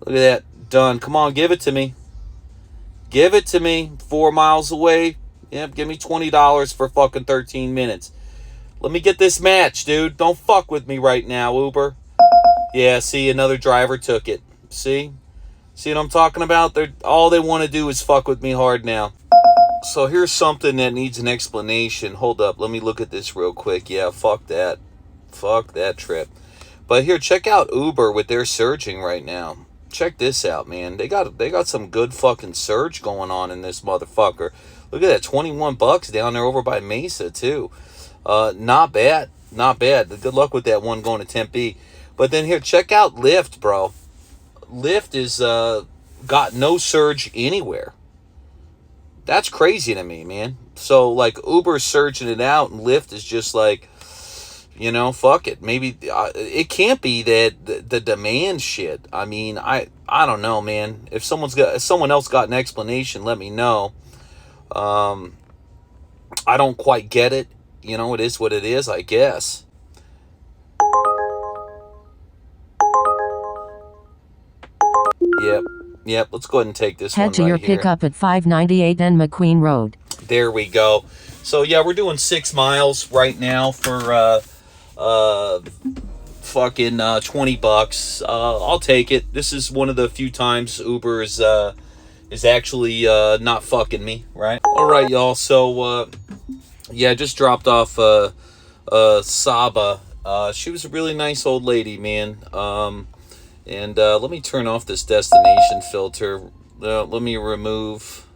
Look at that, done. Come on, give it to me. Give it to me. 4 miles away. Yep, give me $20 for fucking 13 minutes. Let me get this match, dude. Don't fuck with me right now, Uber. Yeah, see, another driver took it. See what I'm talking about? All they want to do is fuck with me hard now. So here's something that needs an explanation. Hold up, let me look at this real quick. Yeah, fuck that trip. But here, check out Uber with their surging right now. Check this out, man. They got some good fucking surge going on in this motherfucker. Look at that, $21 down there over by Mesa too. Not bad. Good luck with that one going to Tempe. But then here, check out Lyft, bro. Lyft is got no surge anywhere. That's crazy to me, man. So like Uber's surging it out, and Lyft is just like, fuck it. Maybe it can't be that the demand shit. I mean, I don't know, man. If someone else got an explanation, let me know. I don't quite get it. It is what it is, I guess. Yep. Let's go ahead and take this one right here. Head to your pickup at 598 N McQueen Road. There we go. So yeah, we're doing 6 miles right now for fucking $20. I'll take it. This is one of the few times Uber is actually not fucking me, right? All right, y'all. So yeah, just dropped off Saba. She was a really nice old lady, man. And let me turn off this destination filter. Let me remove.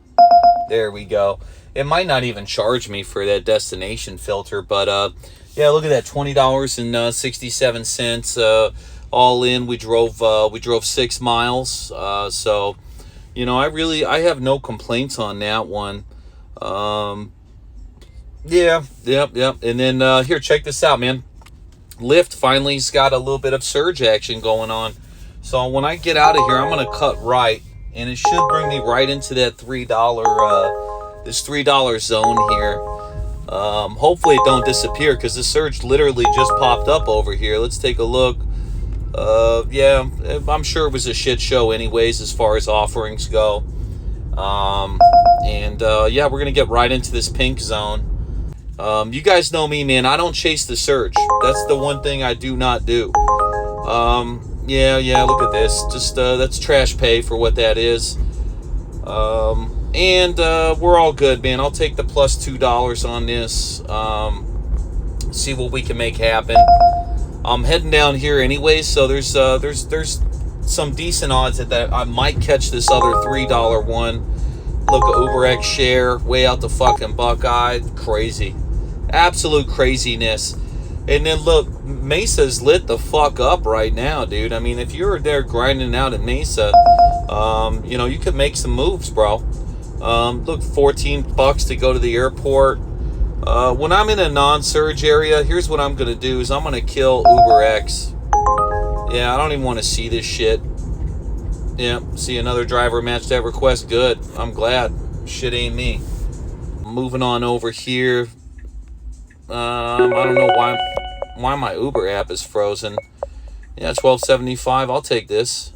There we go. It might not even charge me for that destination filter, but yeah, look at that, $20.67 all in. We drove 6 miles. So I have no complaints on that one. Yeah. And then here, check this out, man. Lyft finally's got a little bit of surge action going on. So when I get out of here, I'm gonna cut right, and it should bring me right into that this $3 zone here. Hopefully it don't disappear, because the surge literally just popped up over here. Let's take a look. Yeah, I'm sure it was a shit show anyways as far as offerings go. Yeah, we're gonna get right into this pink zone. You guys know me, man. I don't chase the surge. That's the one thing I do not do. Yeah, look at this. Just that's trash pay for what that is. And we're all good, man. I'll take the plus $2 on this. See what we can make happen. I'm heading down here anyway, so there's some decent odds that I might catch this other $3 one. Look at UberX share, way out the fucking Buckeye. Crazy. Absolute craziness. And then look, Mesa's lit the fuck up right now, dude. I mean, if you're there grinding out at Mesa, you know, you could make some moves, bro. Look, $14 to go to the airport. When I'm in a non-surge area, here's what I'm going to do is I'm going to kill UberX. Yeah, I don't even want to see this shit. Yeah, see another driver match that request. Good. I'm glad. Shit ain't me. Moving on over here. I don't know why my Uber app is frozen. Yeah, $12.75. I'll take this.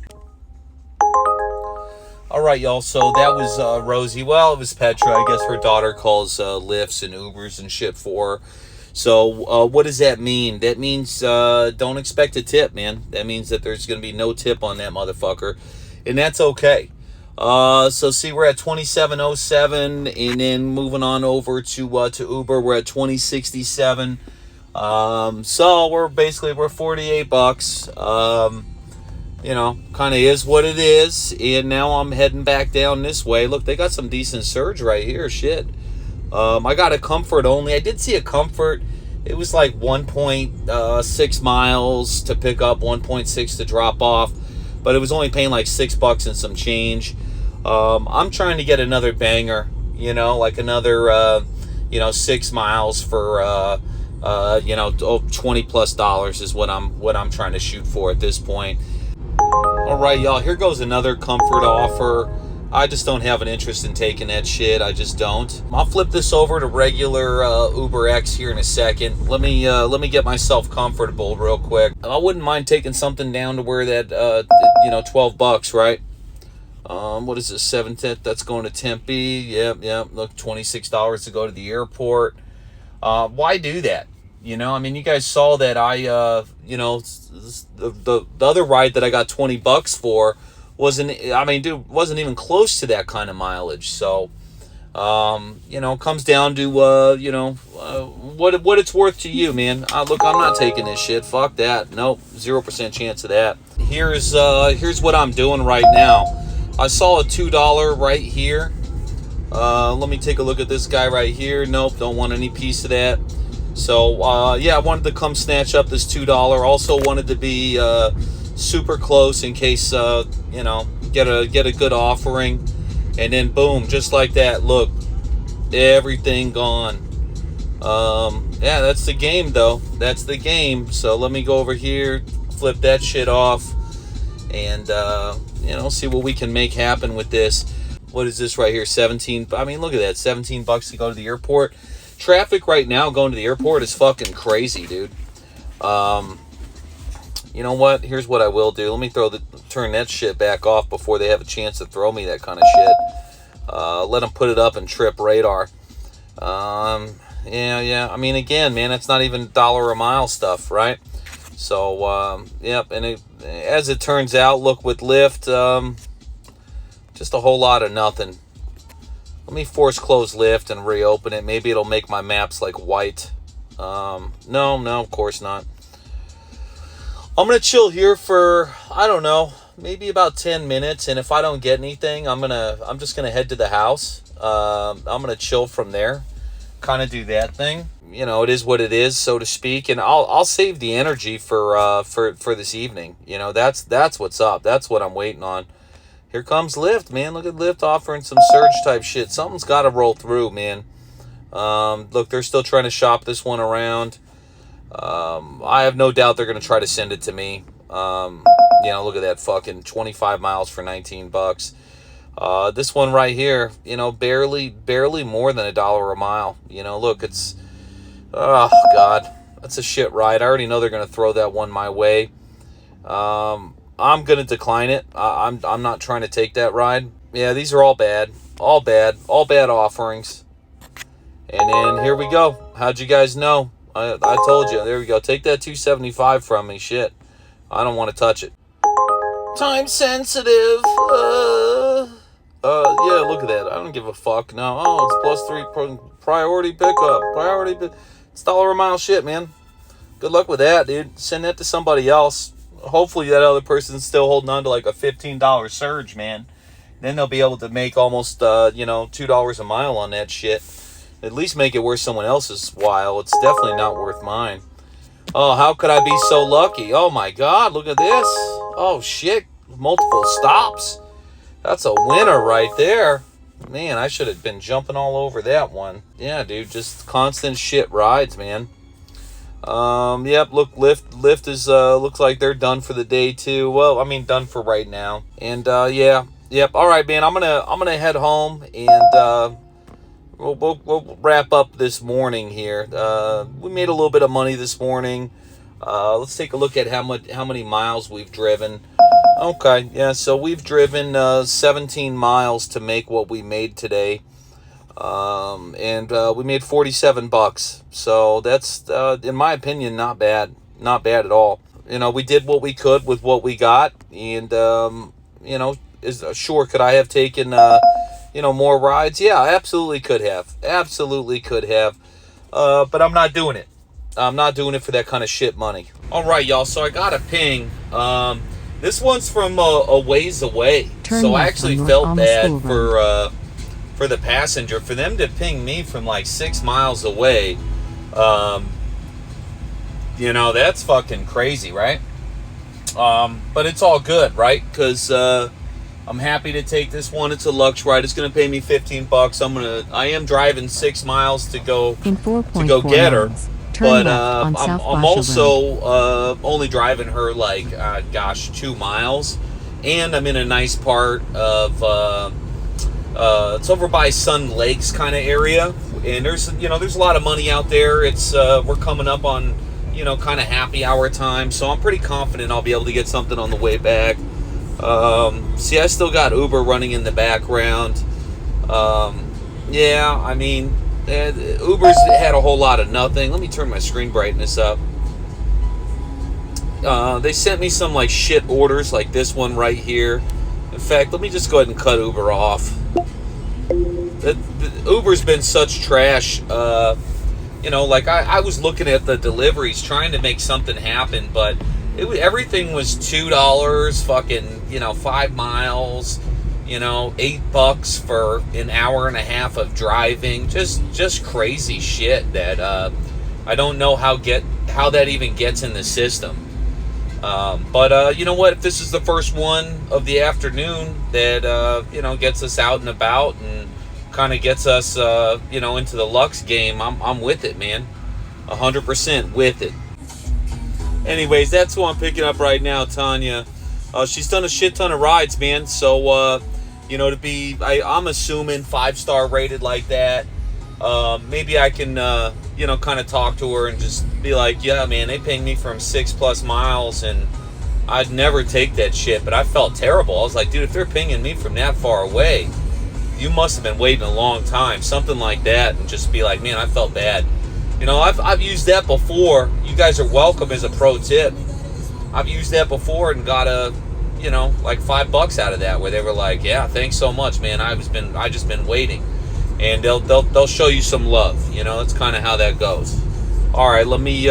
All right, y'all. So that was Rosie. Well, it was Petra. I guess her daughter calls Lyfts and Ubers and shit for her. So what does that mean? That means don't expect a tip, man. That means that there's going to be no tip on that motherfucker. And that's okay. So see, we're at 2707, and then moving on over to Uber, we're at 2067. So we're 48 bucks. You know, kind of is what it is. And now I'm heading back down this way. Look, they got some decent surge right here. Shit. I got a Comfort only. I did see a Comfort. It was like 1.6 miles to pick up, 1.6 to drop off. But it was only paying like $6 and some change. I'm trying to get another banger, you know, like another, 6 miles for, $20+ is what I'm trying to shoot for at this point. All right, y'all, here goes another Comfort offer. I just don't have an interest in taking that shit. I just don't. I'll flip this over to regular UberX here in a second. Let me get myself comfortable real quick. I wouldn't mind taking something down to where that $12, right? What is this? 7th? That's going to Tempe. Yep. Look, $26 to go to the airport. Why do that? You know, I mean, you guys saw that I the other ride that I got $20 for wasn't even close to that kind of mileage. So, comes down to, what it's worth to you, man. Look, I'm not taking this shit. Fuck that. Nope. 0% chance of that. Here's what I'm doing right now. I saw a $2 right here. Let me take a look at this guy right here. Nope. Don't want any piece of that. So, I wanted to come snatch up this $2. Also wanted to be, super close in case get a good offering, and then boom, just like that, look, everything gone. That's the game though. That's the game. So let me go over here, flip that shit off, and see what we can make happen with this. What is this right here? 17. I mean, look at that, $17 to go to the airport. Traffic right now going to the airport is fucking crazy, dude. You know what? Here's what I will do. Let me turn that shit back off before they have a chance to throw me that kind of shit. Let them put it up and trip radar. I mean, again, man, it's not even $1 a mile stuff, right? So, and as it turns out, look, with Lyft, just a whole lot of nothing. Let me force close Lyft and reopen it. Maybe it'll make my maps like white. No, of course not. I'm going to chill here for, I don't know, maybe about 10 minutes. And if I don't get anything, I'm just going to head to the house. I'm going to chill from there, kind of do that thing. You know, it is what it is, so to speak. And I'll save the energy for this evening. You know, that's what's up. That's what I'm waiting on. Here comes Lyft, man. Look at Lyft offering some surge type shit. Something's got to roll through, man. Look, they're still trying to shop this one around. I have no doubt they're going to try to send it to me. Look at that, fucking 25 miles for $19. This one right here, barely more than $1 a mile. Look, it's, oh God, that's a shit ride. I already know they're going to throw that one my way. I'm going to decline it. I'm not trying to take that ride. Yeah, these are all bad offerings. And then here we go. How'd you guys know? I told you. There we go. Take that $2.75 from me. Shit. I don't want to touch it. Time sensitive. Yeah, look at that. I don't give a fuck. No, oh, it's +3 priority pickup. It's dollar a mile shit, man. Good luck with that, dude. Send that to somebody else. Hopefully that other person's still holding on to like a $15 surge, man. Then they'll be able to make almost, $2 a mile on that shit. At least make it worth someone else's while. It's definitely not worth mine. Oh, how could I be so lucky? Oh my God, look at this. Oh shit, multiple stops. That's a winner right there. Man, I should have been jumping all over that one. Yeah, dude, just constant shit rides, man. Yep, look, Lyft is, looks like they're done for the day too. Well, I mean, done for right now. And, yeah, yep. All right, man, I'm gonna head home and, we'll wrap up this morning here. We made a little bit of money this morning. Let's take a look at how many miles we've driven. Okay, yeah, so we've driven 17 miles to make what we made today. And we made $47. So that's, in my opinion, not bad. Not bad at all. We did what we could with what we got. And, sure, could I have taken, more rides? Yeah, I absolutely could have. Absolutely could have. But I'm not doing it. I'm not doing it for that kind of shit money. All right, y'all. So I got a ping. This one's from a ways away. So I actually felt bad for the passenger, for them to ping me from like 6 miles away. That's fucking crazy, right? But it's all good, right? Because I'm happy to take this one. It's a Lux ride. It's gonna pay me $15. I am driving 6 miles to go get her. But I'm also only driving her like 2 miles, and I'm in a nice part of it's over by Sun Lakes kind of area, and there's a lot of money out there. It's we're coming up on kind of happy hour time, so I'm pretty confident I'll be able to get something on the way back. See, I still got Uber running in the background. Yeah, I mean, Uber's had a whole lot of nothing. Let me turn my screen brightness up. They sent me some like shit orders like this one right here. In fact, let me just go ahead and cut Uber off. The Uber's been such trash. I was looking at the deliveries trying to make something happen, but everything was $2, fucking, 5 miles, $8 for an hour and a half of driving. Just crazy shit that I don't know how that even gets in the system. But you know what? If this is the first one of the afternoon that gets us out and about and kind of gets us into the Lux game, I'm with it, man. 100% with it. Anyways, that's who I'm picking up right now, Tanya. She's done a shit ton of rides, man. So I'm assuming 5-star rated like that. Maybe I can kind of talk to her and just be like, yeah, man, they pinged me from 6+ miles, and I'd never take that shit, but I felt terrible. I was like, dude, if they're pinging me from that far away, you must have been waiting a long time, something like that, and just be like, man, I felt bad. I've used that before. You guys are welcome as a pro tip. I've used that before and got like $5 out of that, where they were like, yeah, thanks so much, man. I just been waiting. And they'll show you some love. That's kind of how that goes. All right, let me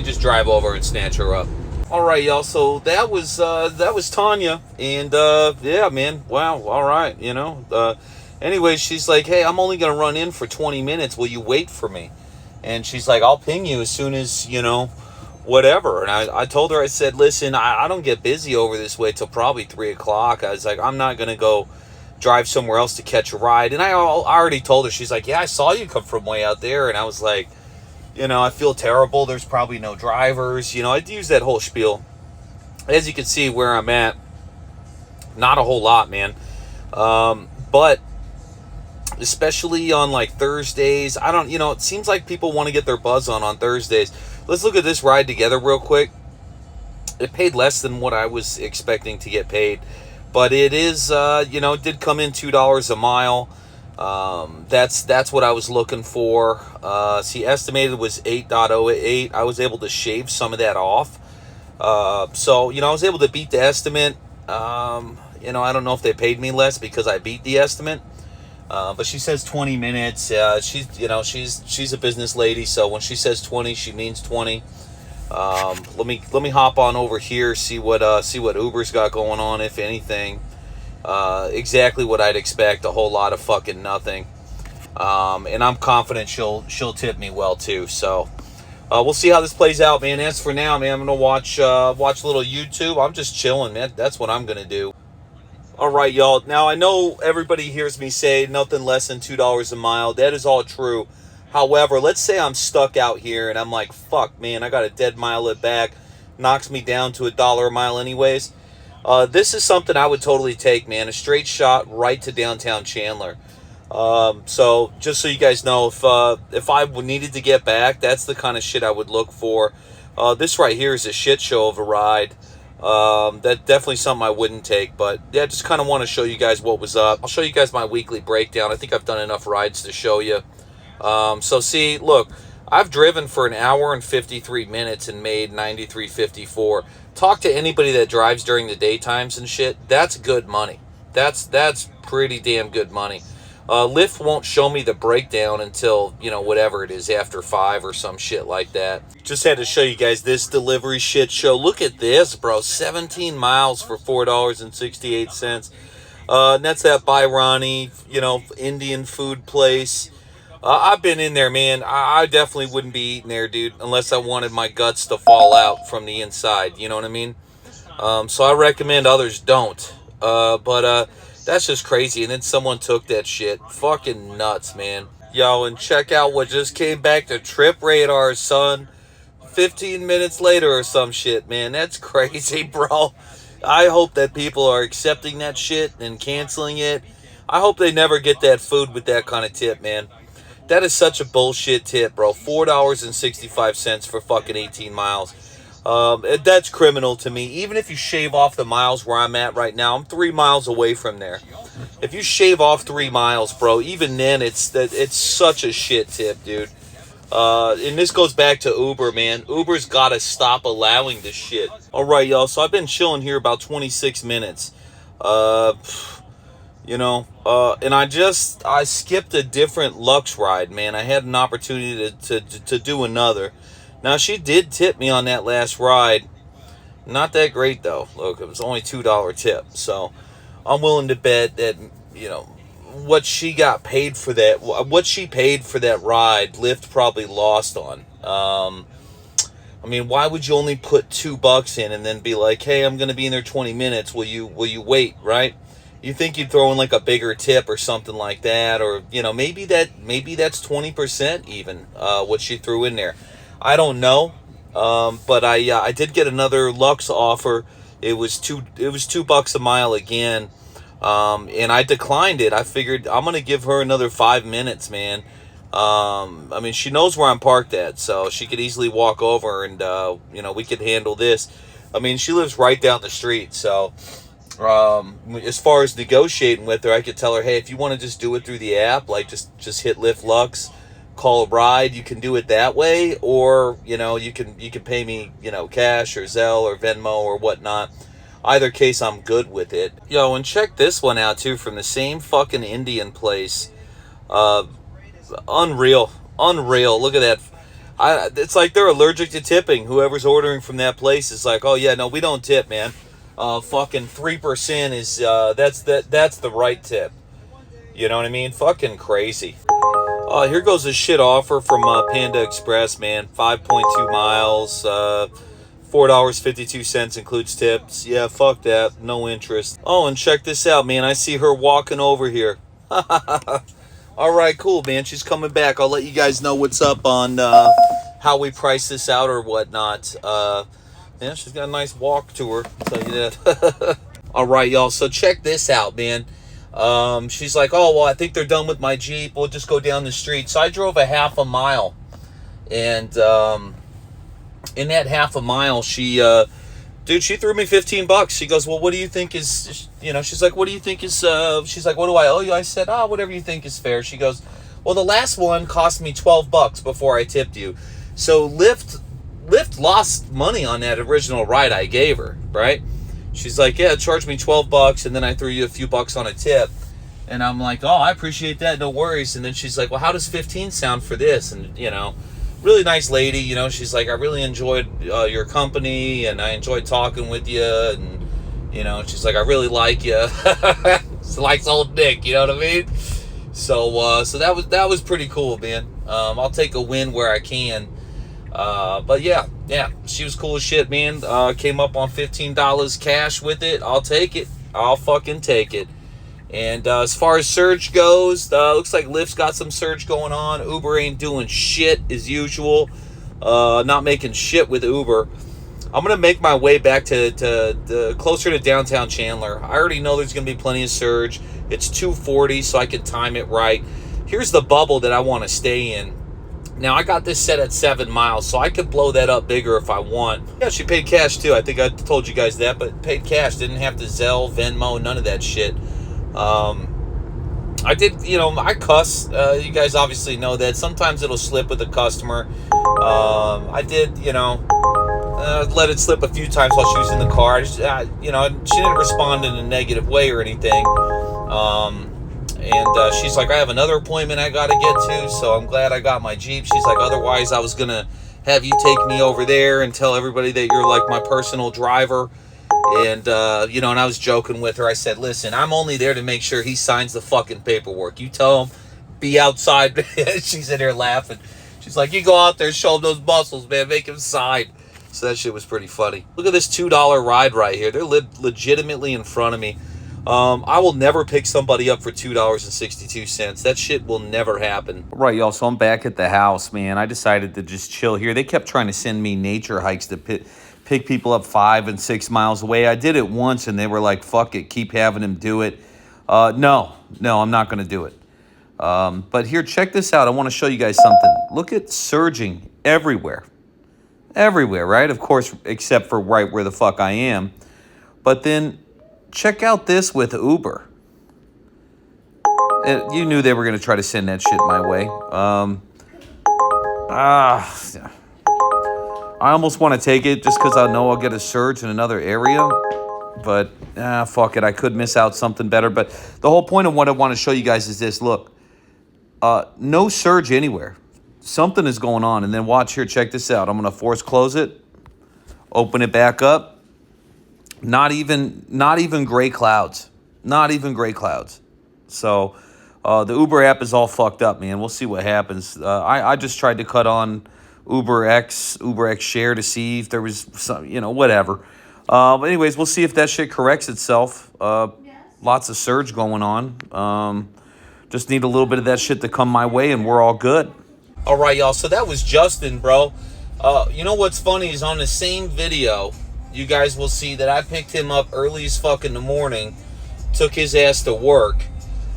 just drive over and snatch her up. All right, y'all. So that was Tanya, and yeah, man. Wow. All right. Anyway, she's like, hey, I'm only gonna run in for 20 minutes. Will you wait for me? And she's like, I'll ping you as soon as whatever. And I told her, I said, listen, I don't get busy over this way till probably 3 o'clock. I was like, I'm not gonna go drive somewhere else to catch a ride. And I already told her. She's like, yeah, I saw you come from way out there. And I was like, I feel terrible. There's probably no drivers. I'd use that whole spiel. As you can see where I'm at, not a whole lot, man. But especially on like Thursdays, I don't, it seems like people want to get their buzz on Thursdays. Let's look at this ride together real quick. It paid less than what I was expecting to get paid. But it is, it did come in $2 a mile. That's what I was looking for. See, estimated was 8.08. I was able to shave some of that off. So, I was able to beat the estimate. You know, I don't know if they paid me less because I beat the estimate. But she says 20 minutes. She's a business lady, so when she says 20, she means 20. Let me hop on over here, see what Uber's got going on, if anything. Exactly what I'd expect, a whole lot of fucking nothing. And I'm confident she'll tip me well too. So we'll see how this plays out, man. As for now, man, I'm gonna watch a little YouTube. I'm just chilling, man. That's what I'm gonna do. All right, y'all. Now, I know everybody hears me say nothing less than $2 a mile. That is all true. However, let's say I'm stuck out here and I'm like, fuck, man, I got a dead mile it back. Knocks me down to $1 a mile anyways. This is something I would totally take, man. A straight shot right to downtown Chandler. So, just so you guys know, if I needed to get back, that's the kind of shit I would look for. This right here is a shit show of a ride. That's definitely something I wouldn't take, but yeah, just kind of want to show you guys what was up. I'll show you guys my weekly breakdown. I think I've done enough rides to show you. So see, look, I've driven for an hour and 53 minutes and made $93.54. Talk to anybody that drives during the daytimes and shit. That's good money. That's pretty damn good money. Lyft won't show me the breakdown until, whatever it is, after 5 or some shit like that. Just had to show you guys this delivery shit show. Look at this, bro. 17 miles for $4.68. And that's that by Ronnie, Indian food place. I've been in there, man. I definitely wouldn't be eating there, dude, unless I wanted my guts to fall out from the inside. You know what I mean? So I recommend others don't. But that's just crazy. And then someone took that shit. Fucking nuts, man. Yo, and check out what just came back to Trip Radar, son. 15 minutes later or some shit, man. That's crazy, bro. I hope that people are accepting that shit and canceling it. I hope they never get that food with that kind of tip, man. That is such a bullshit tip, bro. $4.65 for fucking 18 miles. That's criminal to me. Even if you shave off the miles where I'm at right now, I'm 3 miles away from there. If you shave off 3 miles, bro, even then it's such a shit tip, dude. And this goes back to Uber, man. Uber's got to stop allowing this shit. All right, y'all. So I've been chilling here about 26 minutes. And I skipped a different Lux ride, man. I had an opportunity to do another. Now, she did tip me on that last ride. Not that great, though. Look, it was only $2 tip. So I'm willing to bet that, what she got paid for that, what she paid for that ride, Lyft probably lost on. Why would you only put $2 in and then be like, hey, I'm going to be in there 20 minutes. Will you wait, right? You think you'd throw in like a bigger tip or something like that, or maybe that's 20% even what she threw in there. I don't know, but I did get another Lux offer. It was $2 a mile again, and I declined it. I figured I'm gonna give her another 5 minutes, man. She knows where I'm parked at, so she could easily walk over and we could handle this. She lives right down the street, so. As far as negotiating with her, I could tell her, hey, if you want to just do it through the app, like just hit Lyft Lux, call a ride, you can do it that way, or you can pay me cash or Zelle or Venmo or whatnot. Either case, I'm good with it. Yo, and check this one out too, from the same fucking Indian place. Unreal. Look at that. It's like they're allergic to tipping. Whoever's ordering from that place is like, oh yeah, no, we don't tip, man. Fucking 3% is that's the right tip. You know what I mean? Fucking crazy. Here goes a shit offer from Panda Express, man. 5.2 miles, $4.52 includes tips. Yeah, fuck that. No interest. Oh, and check this out, man. I see her walking over here. All right, cool, man. She's coming back. I'll let you guys know what's up on how we price this out or whatnot. Yeah, she's got a nice walk to her, I'll tell you that. All right, y'all. So check this out, man. She's like, oh, well, I think they're done with my Jeep. We'll just go down the street. So I drove a half a mile. And in that half a mile, she threw me $15. She goes, well, what do you think is, she's like, what do you think is, she's like, what do I owe you? I said, whatever you think is fair. She goes, well, the last one cost me $12 before I tipped you. So Lyft lost money on that original ride I gave her, right? She's like, yeah, charge me $12, and then I threw you a few bucks on a tip. And I'm like, oh, I appreciate that, no worries. And then she's like, well, how does 15 sound for this? And, you know, really nice lady, you know, she's like, I really enjoyed your company, and I enjoyed talking with you, and, you know, she's like, I really like you. She likes old Nick, you know what I mean? So so that was pretty cool, man. I'll take a win where I can. But yeah, she was cool as shit, man. Came up on $15 cash with it. I'll take it. I'll fucking take it. And as far as surge goes, looks like Lyft's got some surge going on. Uber ain't doing shit as usual. Not making shit with Uber. I'm going to make my way back to closer to downtown Chandler. I already know there's going to be plenty of surge. It's 240, so I can time it right. Here's the bubble that I want to stay in. Now, I got this set at 7 miles, so I could blow that up bigger if I want. Yeah, she paid cash, too. I think I told you guys that, but paid cash. Didn't have to Zelle, Venmo, none of that shit. I did, you know, I cuss. You guys obviously know that. Sometimes it'll slip with a customer. I did, you know, let it slip a few times while she was in the car. You know, she didn't respond in a negative way or anything. And she's like, I have another appointment I got to get to, so I'm glad I got my Jeep. She's like, otherwise I was going to have you take me over there and tell everybody that you're like my personal driver. And, you know, and I was joking with her. I said, listen, I'm only there to make sure he signs the fucking paperwork. You tell him, be outside. She's in there laughing. She's like, you go out there, show him those muscles, man. Make him sign. So that shit was pretty funny. Look at this $2 ride right here. They're legitimately in front of me. I will never pick somebody up for $2.62. That shit will never happen. Right, y'all. So I'm back at the house, man. I decided to just chill here. They kept trying to send me nature hikes to pick people up 5 and 6 miles away. I did it once, and they were like, fuck it, keep having them do it. No, I'm not going to do it. But here, check this out. I want to show you guys something. Look at surging everywhere. Everywhere, right? Of course, except for right where the fuck I am. But then check out this with Uber. You knew they were going to try to send that shit my way. I almost want to take it just because I know I'll get a surge in another area. But, fuck it. I could miss out something better. But the whole point of what I want to show you guys is this. Look, no surge anywhere. Something is going on. And then watch here. Check this out. I'm going to force close it. Open it back up. Not even gray clouds. Not even gray clouds. So the Uber app is all fucked up, man. We'll see what happens. I just tried to cut on Uber X Share to see if there was some, you know, whatever. But anyways, we'll see if that shit corrects itself. Lots of surge going on. Just need a little bit of that shit to come my way, and we're all good. All right, y'all. So that was Justin, bro. You know what's funny is on the same video, you guys will see that I picked him up early as fuck in the morning, took his ass to work,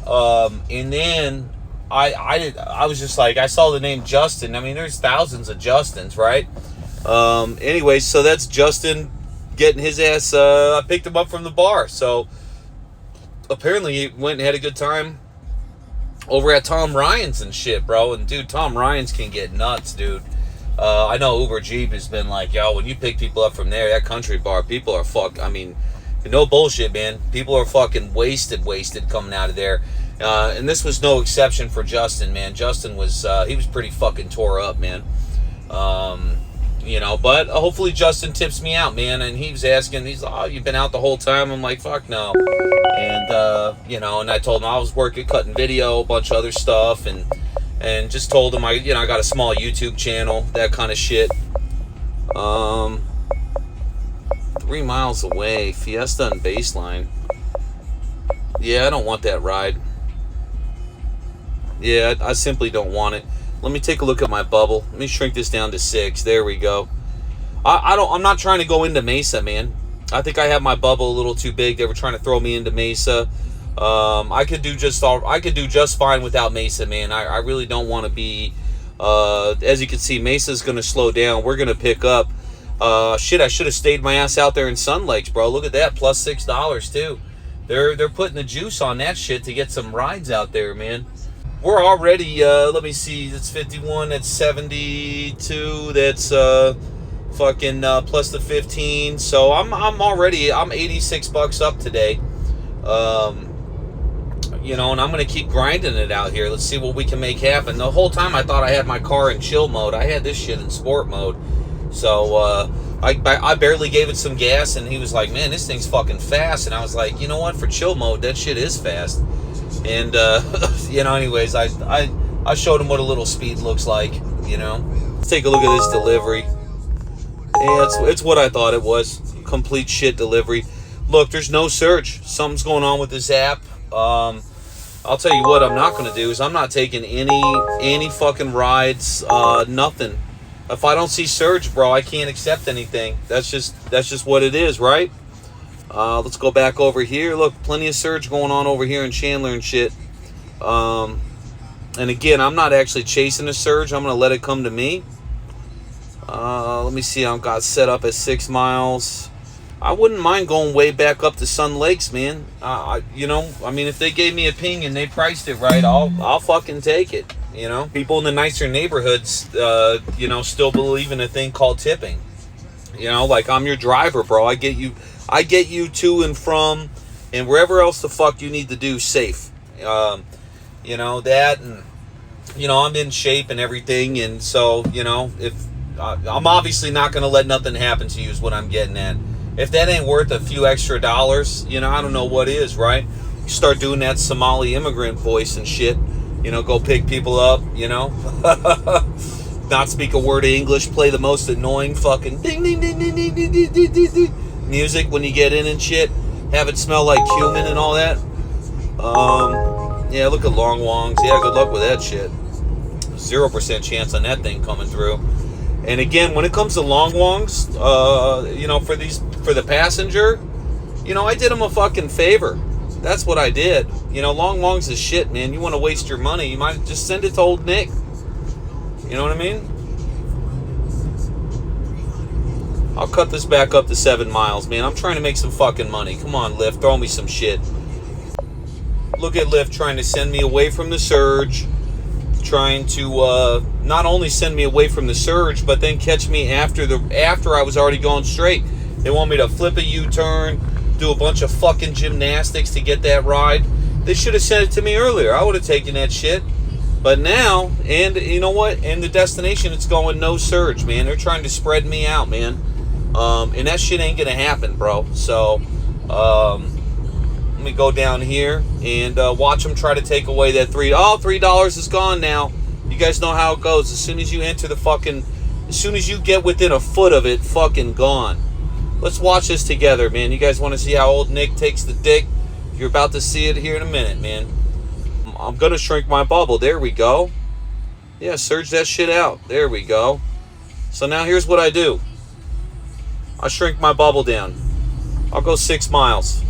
and then I was just like, I saw the name Justin. I mean, there's thousands of Justins, right? Anyways, so that's Justin getting his ass. I picked him up from the bar. So apparently he went and had a good time over at Tom Ryan's and shit, bro. And dude, Tom Ryan's can get nuts, dude. I know Uber Jeep has been like, yo, when you pick people up from there, that country bar, people are I mean, no bullshit, man. People are fucking wasted coming out of there. And this was no exception for Justin, man. Justin was, he was pretty fucking tore up, man. You know, but hopefully Justin tips me out, man. And he was asking, he's like, oh, you've been out the whole time? I'm like, fuck no. And, you know, and I told him I was working, cutting video, a bunch of other stuff, and just told him I got a small YouTube channel, that kind of shit. 3 miles away, Fiesta and Baseline. Yeah, I don't want that ride. Yeah, I simply don't want it. Let me take a look at my bubble. Let me shrink this down to 6. There we go. I'm not trying to go into Mesa, man. I think I have my bubble a little too big. They were trying to throw me into Mesa. I could do just fine without Mesa, man. I really don't want to be. As you can see, Mesa's going to slow down. We're going to pick up. Shit, I should have stayed my ass out there in Sun Lakes, bro. Look at that, plus $6 too. They're putting the juice on that shit to get some rides out there, man. We're already. Let me see. That's 51. That's 72. That's fucking plus the 15. So I'm already, I'm $86 up today. You know, and I'm going to keep grinding it out here. Let's see what we can make happen. The whole time I thought I had my car in chill mode. I had this shit in sport mode. So I barely gave it some gas, and he was like, man, this thing's fucking fast. And I was like, you know what, for chill mode, that shit is fast. And, you know, anyways, I showed him what a little speed looks like, you know. Let's take a look at this delivery. Yeah, it's what I thought it was. Complete shit delivery. Look, there's no surge. Something's going on with this app. I'll tell you what I'm not going to do is I'm not taking any fucking rides, nothing. If I don't see surge, bro, I can't accept anything. That's just what it is, right? Let's go back over here. Look, plenty of surge going on over here in Chandler and shit. And again, I'm not actually chasing a surge. I'm going to let it come to me. Let me see. I've got set up at 6 miles. I wouldn't mind going way back up to Sun Lakes, man. You know, I mean, if they gave me a ping and they priced it right, I'll fucking take it. You know, people in the nicer neighborhoods, you know, still believe in a thing called tipping. You know, like I'm your driver, bro. I get you to and from, and wherever else the fuck you need to do safe. You know that, and you know I'm in shape and everything, and so you know if I'm obviously not gonna let nothing happen to you is what I'm getting at. If that ain't worth a few extra dollars, you know, I don't know what is, right? You start doing that Somali immigrant voice and shit, you know, go pick people up, you know, not speak a word of English, play the most annoying fucking ding, ding, ding, ding, ding, ding, ding, ding, ding, ding, music when you get in and shit, have it smell like cumin and all that. Yeah, look at long wongs. Yeah, good luck with that shit. 0% chance on that thing coming through. And again, when it comes to long wongs, you know, for the passenger, you know, I did him a fucking favor. That's what I did. You know, long wongs is shit, man. You want to waste your money, you might just send it to old Nick. You know what I mean? I'll cut this back up to 7 miles, man. I'm trying to make some fucking money. Come on, Lyft, throw me some shit. Look at Lyft trying to send me away from the surge. Trying to not only send me away from the surge, but then catch me after I was already going straight. They want me to flip a U-turn, do a bunch of fucking gymnastics to get that ride. They should have sent it to me earlier. I would have taken that shit. But now, and you know what? In the destination, it's going no surge, man. They're trying to spread me out, man. And that shit ain't gonna happen, bro. So, let me go down here and watch them try to take away that $3 is gone now. You guys know how it goes. As soon as you enter as soon as you get within a foot of it, fucking gone. Let's watch this together, man. You guys want to see how old Nick takes the dick? You're about to see it here in a minute, man. I'm going to shrink my bubble. There we go. Yeah, surge that shit out. There we go. So now here's what I do. I shrink my bubble down. I'll go 6 miles.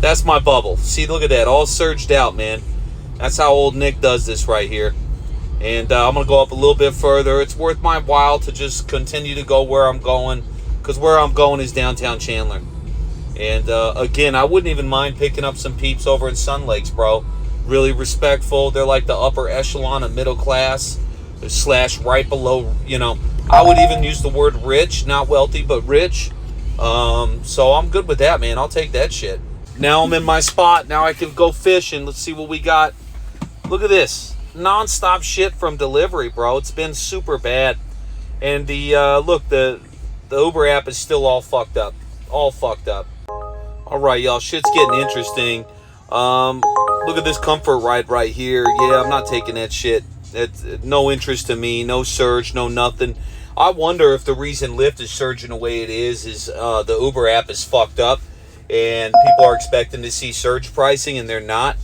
That's my bubble. See, look at that. All surged out, man. That's how old Nick does this right here. And I'm going to go up a little bit further. It's worth my while to just continue to go where I'm going. Because where I'm going is downtown Chandler. And again, I wouldn't even mind picking up some peeps over in Sun Lakes, bro. Really respectful. They're like the upper echelon of middle class. / right below, you know. I would even use the word rich. Not wealthy, but rich. So I'm good with that, man. I'll take that shit. Now I'm in my spot. Now I can go fishing. Let's see what we got. Look at this. Non-stop shit from delivery, bro. It's been super bad. And the look, the Uber app is still all fucked up. All fucked up. All right, y'all. Shit's getting interesting. Look at this comfort ride right here. Yeah, I'm not taking that shit. It's no interest to me. No surge. No nothing. I wonder if the reason Lyft is surging the way it is the Uber app is fucked up. And people are expecting to see surge pricing, and they're not.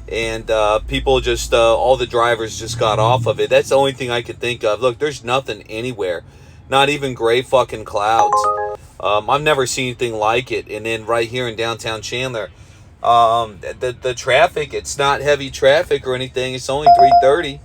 And people just, all the drivers just got off of it. That's the only thing I could think of. Look, there's nothing anywhere. Not even gray fucking clouds. I've never seen anything like it. And then right here in downtown Chandler, the traffic, it's not heavy traffic or anything. It's only 3:30.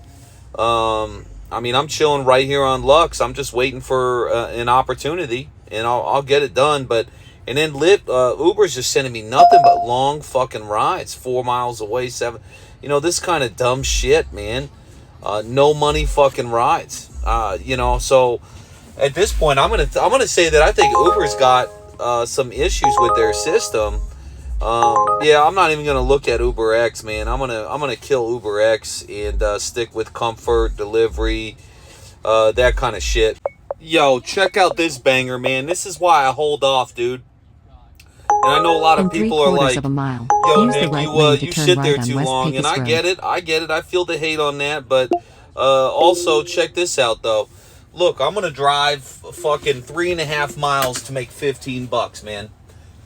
I mean, I'm chilling right here on Lux. I'm just waiting for an opportunity, and I'll get it done. But and then Uber's just sending me nothing but long fucking rides, 4 miles away, 7. You know, this kind of dumb shit, man. No money fucking rides. You know, so at this point, I'm gonna say that I think Uber's got some issues with their system. Yeah, I'm not even gonna look at UberX, man. I'm gonna kill UberX and stick with comfort, delivery, that kind of shit. Yo, check out this banger, man. This is why I hold off, dude. And I know a lot of people are like, yo, Nick, you sit there too long. And I get it. I feel the hate on that. But also, check this out, though. Look, I'm going to drive fucking 3.5 miles to make $15, man.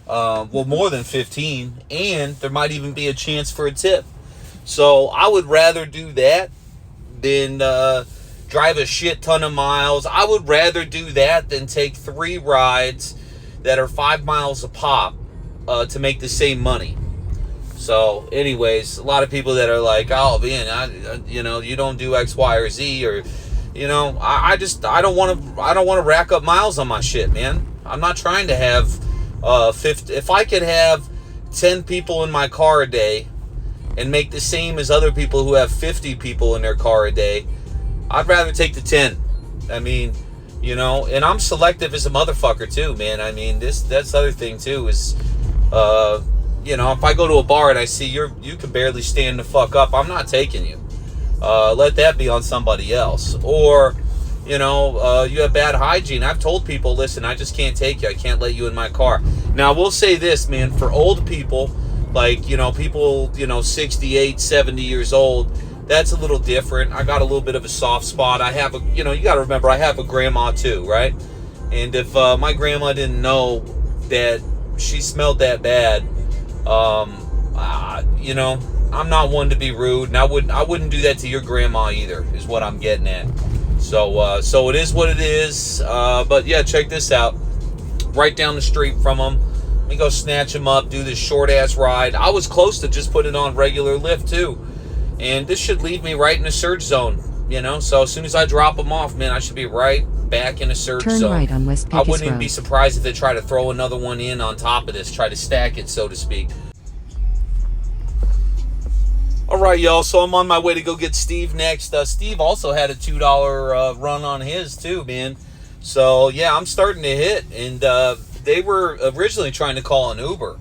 Well, more than 15. And there might even be a chance for a tip. So I would rather do that than drive a shit ton of miles. I would rather do that than take 3 rides that are 5 miles a pop to make the same money. So anyways, a lot of people that are like, oh man, you know, you don't do X, Y, or Z, or you know, I don't want to rack up miles on my shit, man. I'm not trying to have 50. If I could have 10 people in my car a day and make the same as other people who have 50 people in their car a day, I'd rather take the 10. I mean, you know, and I'm selective as a motherfucker too, man. I mean, that's the other thing too is, you know, if I go to a bar and I see you can barely stand the fuck up, I'm not taking you. Let that be on somebody else. Or, you know, you have bad hygiene. I've told people, listen, I just can't take you. I can't let you in my car. Now, we'll say this, man, for old people, like, you know, people, you know, 68, 70 years old, that's a little different. I got a little bit of a soft spot. I have you know, you got to remember, I have a grandma too, right? And if my grandma didn't know that she smelled that bad, you know, I'm not one to be rude, and I wouldn't do that to your grandma either, is what I'm getting at. So it is what it is. But yeah, check this out. Right down the street from them. Let me go snatch them up, do this short ass ride. I was close to just putting it on regular Lyft too. And this should leave me right in a surge zone, you know? So as soon as I drop them off, man, I should be right back in a surge zone. Turn right on West I wouldn't even Road. be surprised if they try to throw another one in on top of this, try to stack it, so to speak. All right, y'all, so I'm on my way to go get Steve next. Steve also had a $2 run on his too, man. So, yeah, I'm starting to hit. And they were originally trying to call an Uber.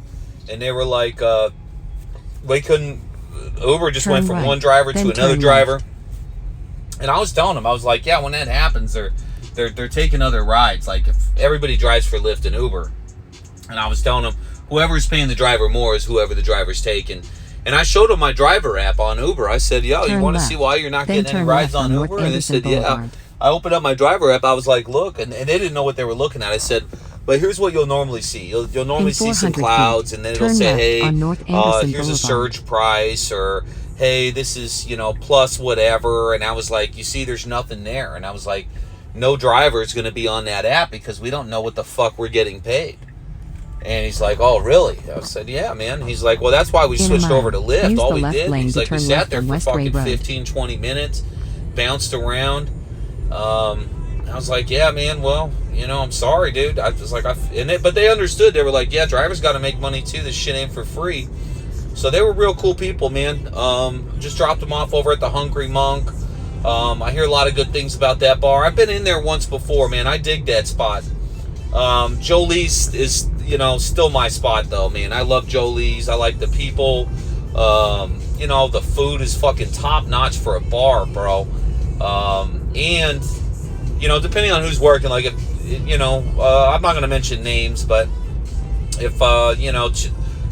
And they were like, we couldn't... Uber just went from one driver to another driver. And I was telling them, I was like, yeah, when that happens, they're taking other rides. Like, if everybody drives for Lyft and Uber. And I was telling them, whoever's paying the driver more is whoever the driver's taking. And I showed them my driver app on Uber. I said, yo, you want to see why you're not getting any rides on Uber? And they said, yeah. I opened up my driver app. I was like, look. And they didn't know what they were looking at. I said, but here's what you'll normally see. You'll normally see some clouds. And then it'll say, hey, here's a surge price. Or, hey, this is, you know, plus whatever. And I was like, you see, there's nothing there. And I was like, no driver is going to be on that app because we don't know what the fuck we're getting paid. And he's like, oh, really? I said, yeah, man. He's like, well, that's why we switched over to Lyft. All we did, he's like, we sat there for fucking 15, 20 minutes, bounced around. I was like, yeah, man, well, you know, I'm sorry, dude. I was like, but they understood. They were like, yeah, drivers got to make money too. This shit ain't for free. So they were real cool people, man. Just dropped them off over at the Hungry Monk. I hear a lot of good things about that bar. I've been in there once before, man. I dig that spot. Jolie's is, you know, still my spot though, man. I love Jolie's. I like the people. You know, the food is fucking top notch for a bar, bro. And you know, depending on who's working, like if you know, I'm not gonna mention names, but if you know,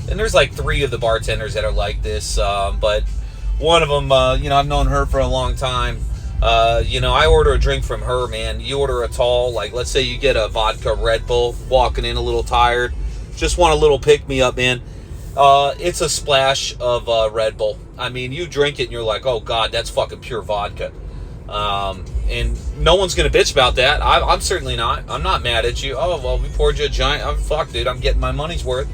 and there's like 3 of the bartenders that are like this, but one of them, you know, I've known her for a long time. You know, I order a drink from her, man. You order a tall, like, let's say you get a vodka Red Bull, walking in a little tired, just want a little pick-me-up, man. It's a splash of Red Bull. I mean, you drink it and you're like, oh, God, that's fucking pure vodka. And no one's going to bitch about that. I'm certainly not. I'm not mad at you. Oh, well, we poured you a giant... fuck, dude, I'm getting my money's worth.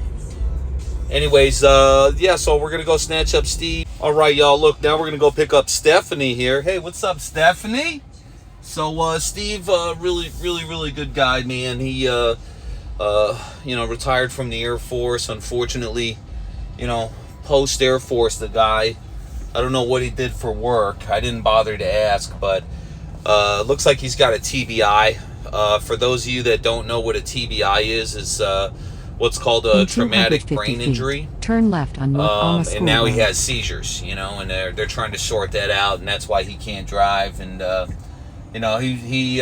Anyways, yeah, so we're going to go snatch up Steve. All right, y'all, look, now we're going to go pick up Stephanie here. Hey, what's up, Stephanie? So, Steve, really good guy, man. He, you know, retired from the Air Force. Unfortunately, you know, post-Air Force, the guy, I don't know what he did for work. I didn't bother to ask, but looks like he's got a TBI. For those of you that don't know what a TBI is what's called a traumatic brain injury. Turn left on North Alma And now he Road. has seizures, you know, and they're trying to sort that out, and that's why he can't drive. And you know, he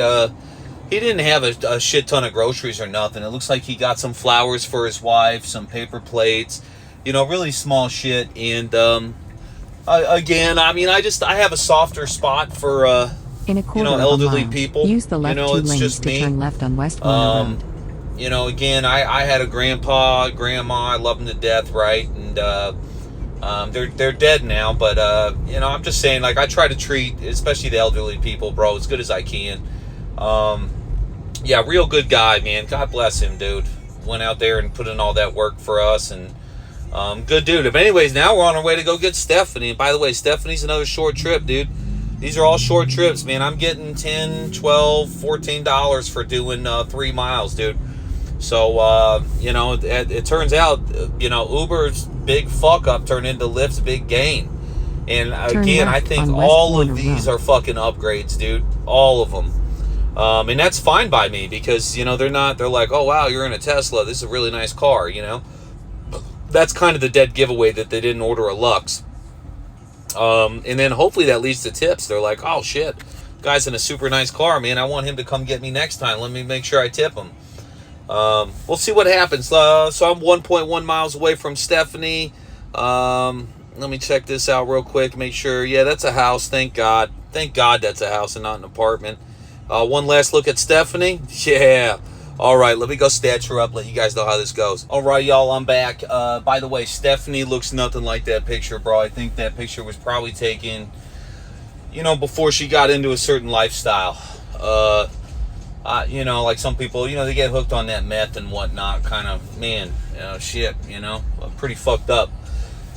didn't have a shit ton of groceries or nothing. It looks like he got some flowers for his wife, some paper plates, you know, really small shit. And again, I mean, I have a softer spot for In a you quarter know, of a elderly mile, people. use the left You know, two it's lanes just to me. turn left on West Warner Road. You know, again, I had a grandpa, grandma, I love them to death, right? And they're dead now, but you know, I'm just saying, like, I try to treat, especially the elderly people, bro, as good as I can. Yeah, real good guy, man. God bless him, dude. Went out there and put in all that work for us, and good dude. But anyways, now we're on our way to go get Stephanie. And by the way, Stephanie's another short trip, dude. These are all short trips, man. I'm getting $10, $12, $14 for doing 3 miles, dude. So, you know, it turns out, you know, Uber's big fuck up turned into Lyft's big gain. And again, I think all of these are fucking upgrades, dude. All of them. And that's fine by me because, you know, they're like, oh, wow, you're in a Tesla. This is a really nice car, you know. That's kind of the dead giveaway that they didn't order a Lux. And then hopefully that leads to tips. They're like, oh, shit, guy's in a super nice car, man. I want him to come get me next time. Let me make sure I tip him. We'll see what happens. So I'm 1.1 miles away from Stephanie. Let me check this out real quick. Make sure. Yeah, that's a house. Thank God. Thank God that's a house and not an apartment. One last look at Stephanie. Yeah. All right, let me go stats her up, let you guys know how this goes. All right, y'all, I'm back. By the way, Stephanie looks nothing like that picture, bro. I think that picture was probably taken, you know, before she got into a certain lifestyle. You know, like some people, you know, they get hooked on that meth and whatnot, kind of, man, you know, shit, you know, pretty fucked up.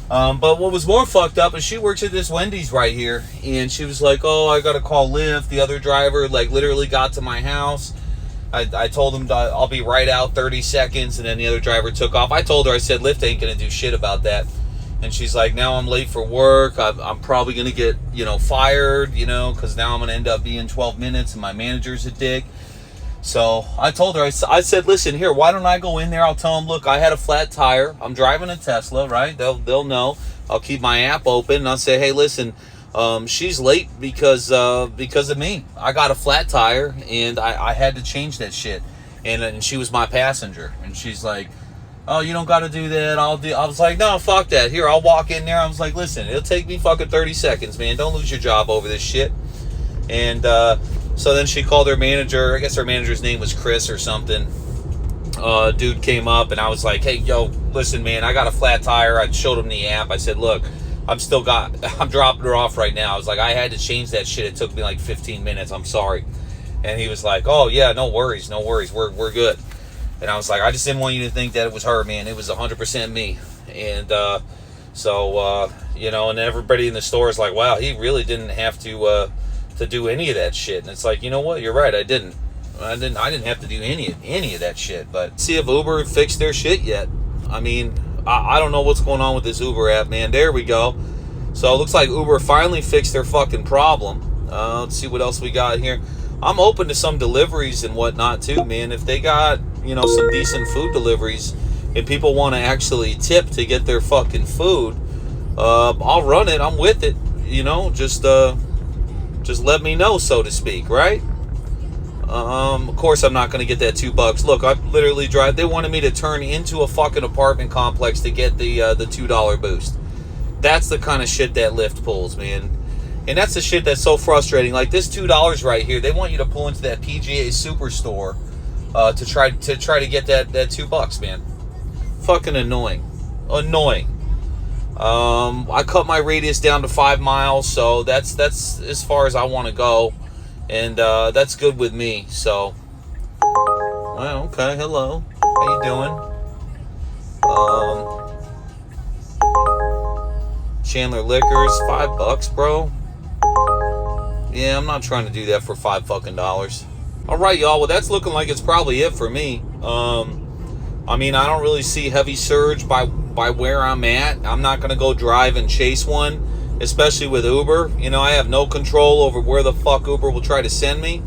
But what was more fucked up is she works at this Wendy's right here, and she was like, oh, I gotta call Lyft. The other driver, like, literally got to my house. I told him I'll be right out 30 seconds, and then the other driver took off. I told her, I said, Lyft ain't gonna do shit about that. And she's like, now I'm late for work. I'm probably gonna get, you know, fired, you know, because now I'm gonna end up being 12 minutes, and my manager's a dick. So I told her, I said, listen, here, why don't I go in there? I'll tell them, look, I had a flat tire. I'm driving a Tesla, right? They'll know. I'll keep my app open, and I'll say, hey, listen, she's late because of me. I got a flat tire, and I had to change that shit. And she was my passenger. And she's like, oh, you don't got to do that. I was like, no, fuck that. Here, I'll walk in there. I was like, listen, it'll take me fucking 30 seconds, man. Don't lose your job over this shit. And so then she called her manager. I guess her manager's name was Chris or something. Dude came up, and I was like, hey, yo, listen, man, I got a flat tire. I showed him the app. I said, look, I'm dropping her off right now. I was like, I had to change that shit. It took me like 15 minutes. I'm sorry. And he was like, oh, yeah, no worries. We're good. And I was like, I just didn't want you to think that it was her, man. It was 100% me. And so, you know, and everybody in the store is like, wow, he really didn't have to do any of that shit. And it's like, you know what? You're right. I didn't have to do any of that shit. But see if Uber fixed their shit yet. I mean, I don't know what's going on with this Uber app, man. There we go. So it looks like Uber finally fixed their fucking problem. Let's see what else we got here. I'm open to some deliveries and whatnot too, man. If they got, you know, some decent food deliveries and people want to actually tip to get their fucking food, I'll run it. I'm with it. You know, just let me know, so to speak, right? Of course I'm not going to get that $2. Look, I literally drive. They wanted me to turn into a fucking apartment complex to get the $2 boost. That's the kind of shit that Lyft pulls, man. And that's the shit that's so frustrating. Like this $2 right here, they want you to pull into that PGA Superstore to try to get that $2, man. Fucking annoying. I cut my radius down to 5 miles, so that's as far as I want to go. And that's good with me. So, well, okay. Hello, how you doing? Chandler Liquors, $5, bro. Yeah, I'm not trying to do that for $5 fucking dollars. All right, y'all. Well, that's looking like it's probably it for me. I mean, I don't really see heavy surge by where I'm at. I'm not gonna go drive and chase one, especially with Uber. You know, I have no control over where the fuck Uber will try to send me.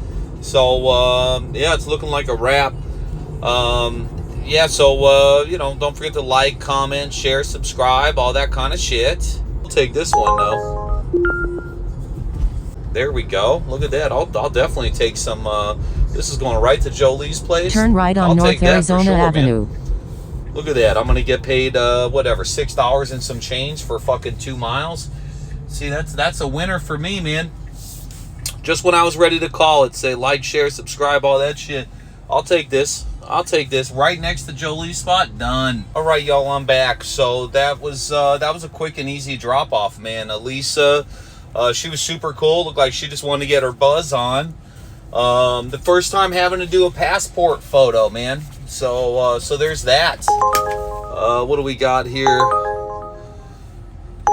So yeah, it's looking like a wrap. Yeah, so you know, don't forget to like, comment, share, subscribe, all that kind of shit. We'll take this one though. There we go. Look at that. I'll definitely take some. This is going right to Jolie's place. Turn right on North Arizona Avenue. Man. Look at that. I'm gonna get paid whatever, $6 and some change for fucking 2 miles. See, that's a winner for me, man. Just when I was ready to call it, say like, share, subscribe, all that shit. I'll take this. I'll take this right next to Jolie's spot. Done. All right, y'all, I'm back. So that was a quick and easy drop off, man. Elisa, she was super cool. Looked like she just wanted to get her buzz on. The first time having to do a passport photo, man. So there's that. What do we got here?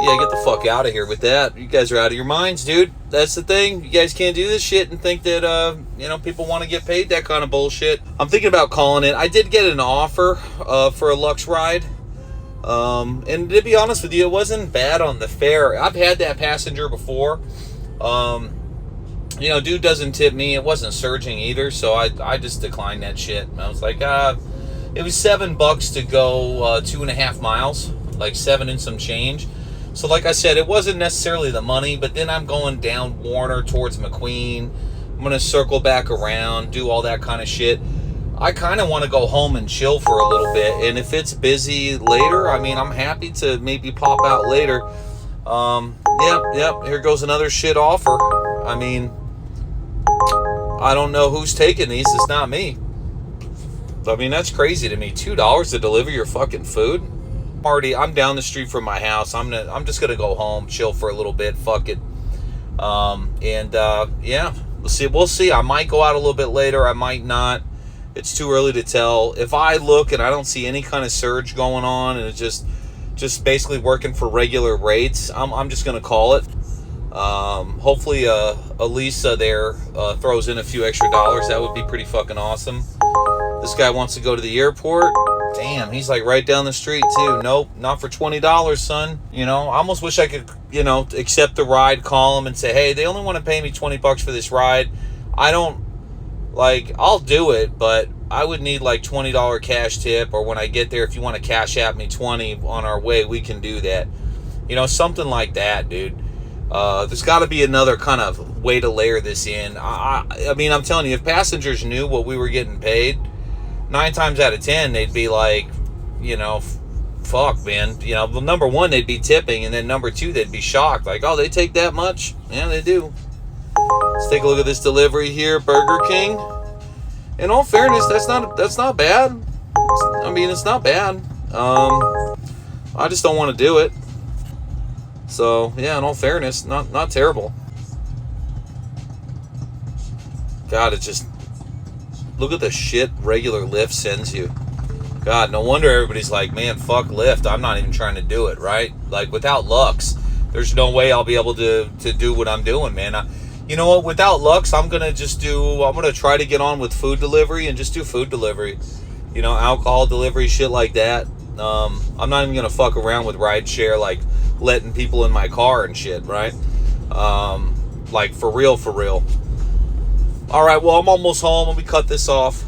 Yeah, get the fuck out of here with that. You guys are out of your minds, dude. That's the thing. You guys can't do this shit and think that, you know, people want to get paid that kind of bullshit. I'm thinking about calling it. I did get an offer for a Lux ride. And to be honest with you, it wasn't bad on the fare. I've had that passenger before. You know, dude doesn't tip me. It wasn't surging either, so I just declined that shit. I was like, it was $7 to go 2.5 miles, like 7 and some change. So like I said, it wasn't necessarily the money, but then I'm going down Warner towards McQueen. I'm going to circle back around, do all that kind of shit. I kind of want to go home and chill for a little bit. And if it's busy later, I mean, I'm happy to maybe pop out later. Yep, here goes another shit offer. I mean, I don't know who's taking these. It's not me. I mean, that's crazy to me. $2 to deliver your fucking food. I'm down the street from my house. I'm just gonna go home, chill for a little bit. Fuck it. Yeah, we'll see. I might go out a little bit later. I might not. It's too early to tell. If I look and I don't see any kind of surge going on, and it's just basically working for regular rates, I'm just gonna call it. Hopefully, Elisa there throws in a few extra dollars. That would be pretty fucking awesome. This guy wants to go to the airport. Damn, he's like right down the street too. Nope, not for $20, son. You know, I almost wish I could, you know, accept the ride, call them and say, hey, they only want to pay me $20 for this ride. I'll do it, but I would need like $20 cash tip, or when I get there, if you want to cash app me 20 on our way, we can do that. You know, something like that, dude. There's got to be another kind of way to layer this in. I mean, I'm telling you, if passengers knew what we were getting paid, 9 times out of 10, they'd be like, you know, fuck, man. You know, well, number one, they'd be tipping, and then number two, they'd be shocked. Like, oh, they take that much? Yeah, they do. Let's take a look at this delivery here, Burger King. In all fairness, that's not bad. I mean, it's not bad. I just don't want to do it. So, yeah, in all fairness, not terrible. God, it's just... Look at the shit regular Lyft sends you. God, no wonder everybody's like, man, fuck Lyft. I'm not even trying to do it, right? Like, without Lux, there's no way I'll be able to do what I'm doing, man. You know what? Without Lux, I'm going to try to get on with food delivery and just do food delivery. You know, alcohol delivery, shit like that. I'm not even going to fuck around with Rideshare, like letting people in my car and shit, right? Like, for real. All right, well, I'm almost home. Let me cut this off.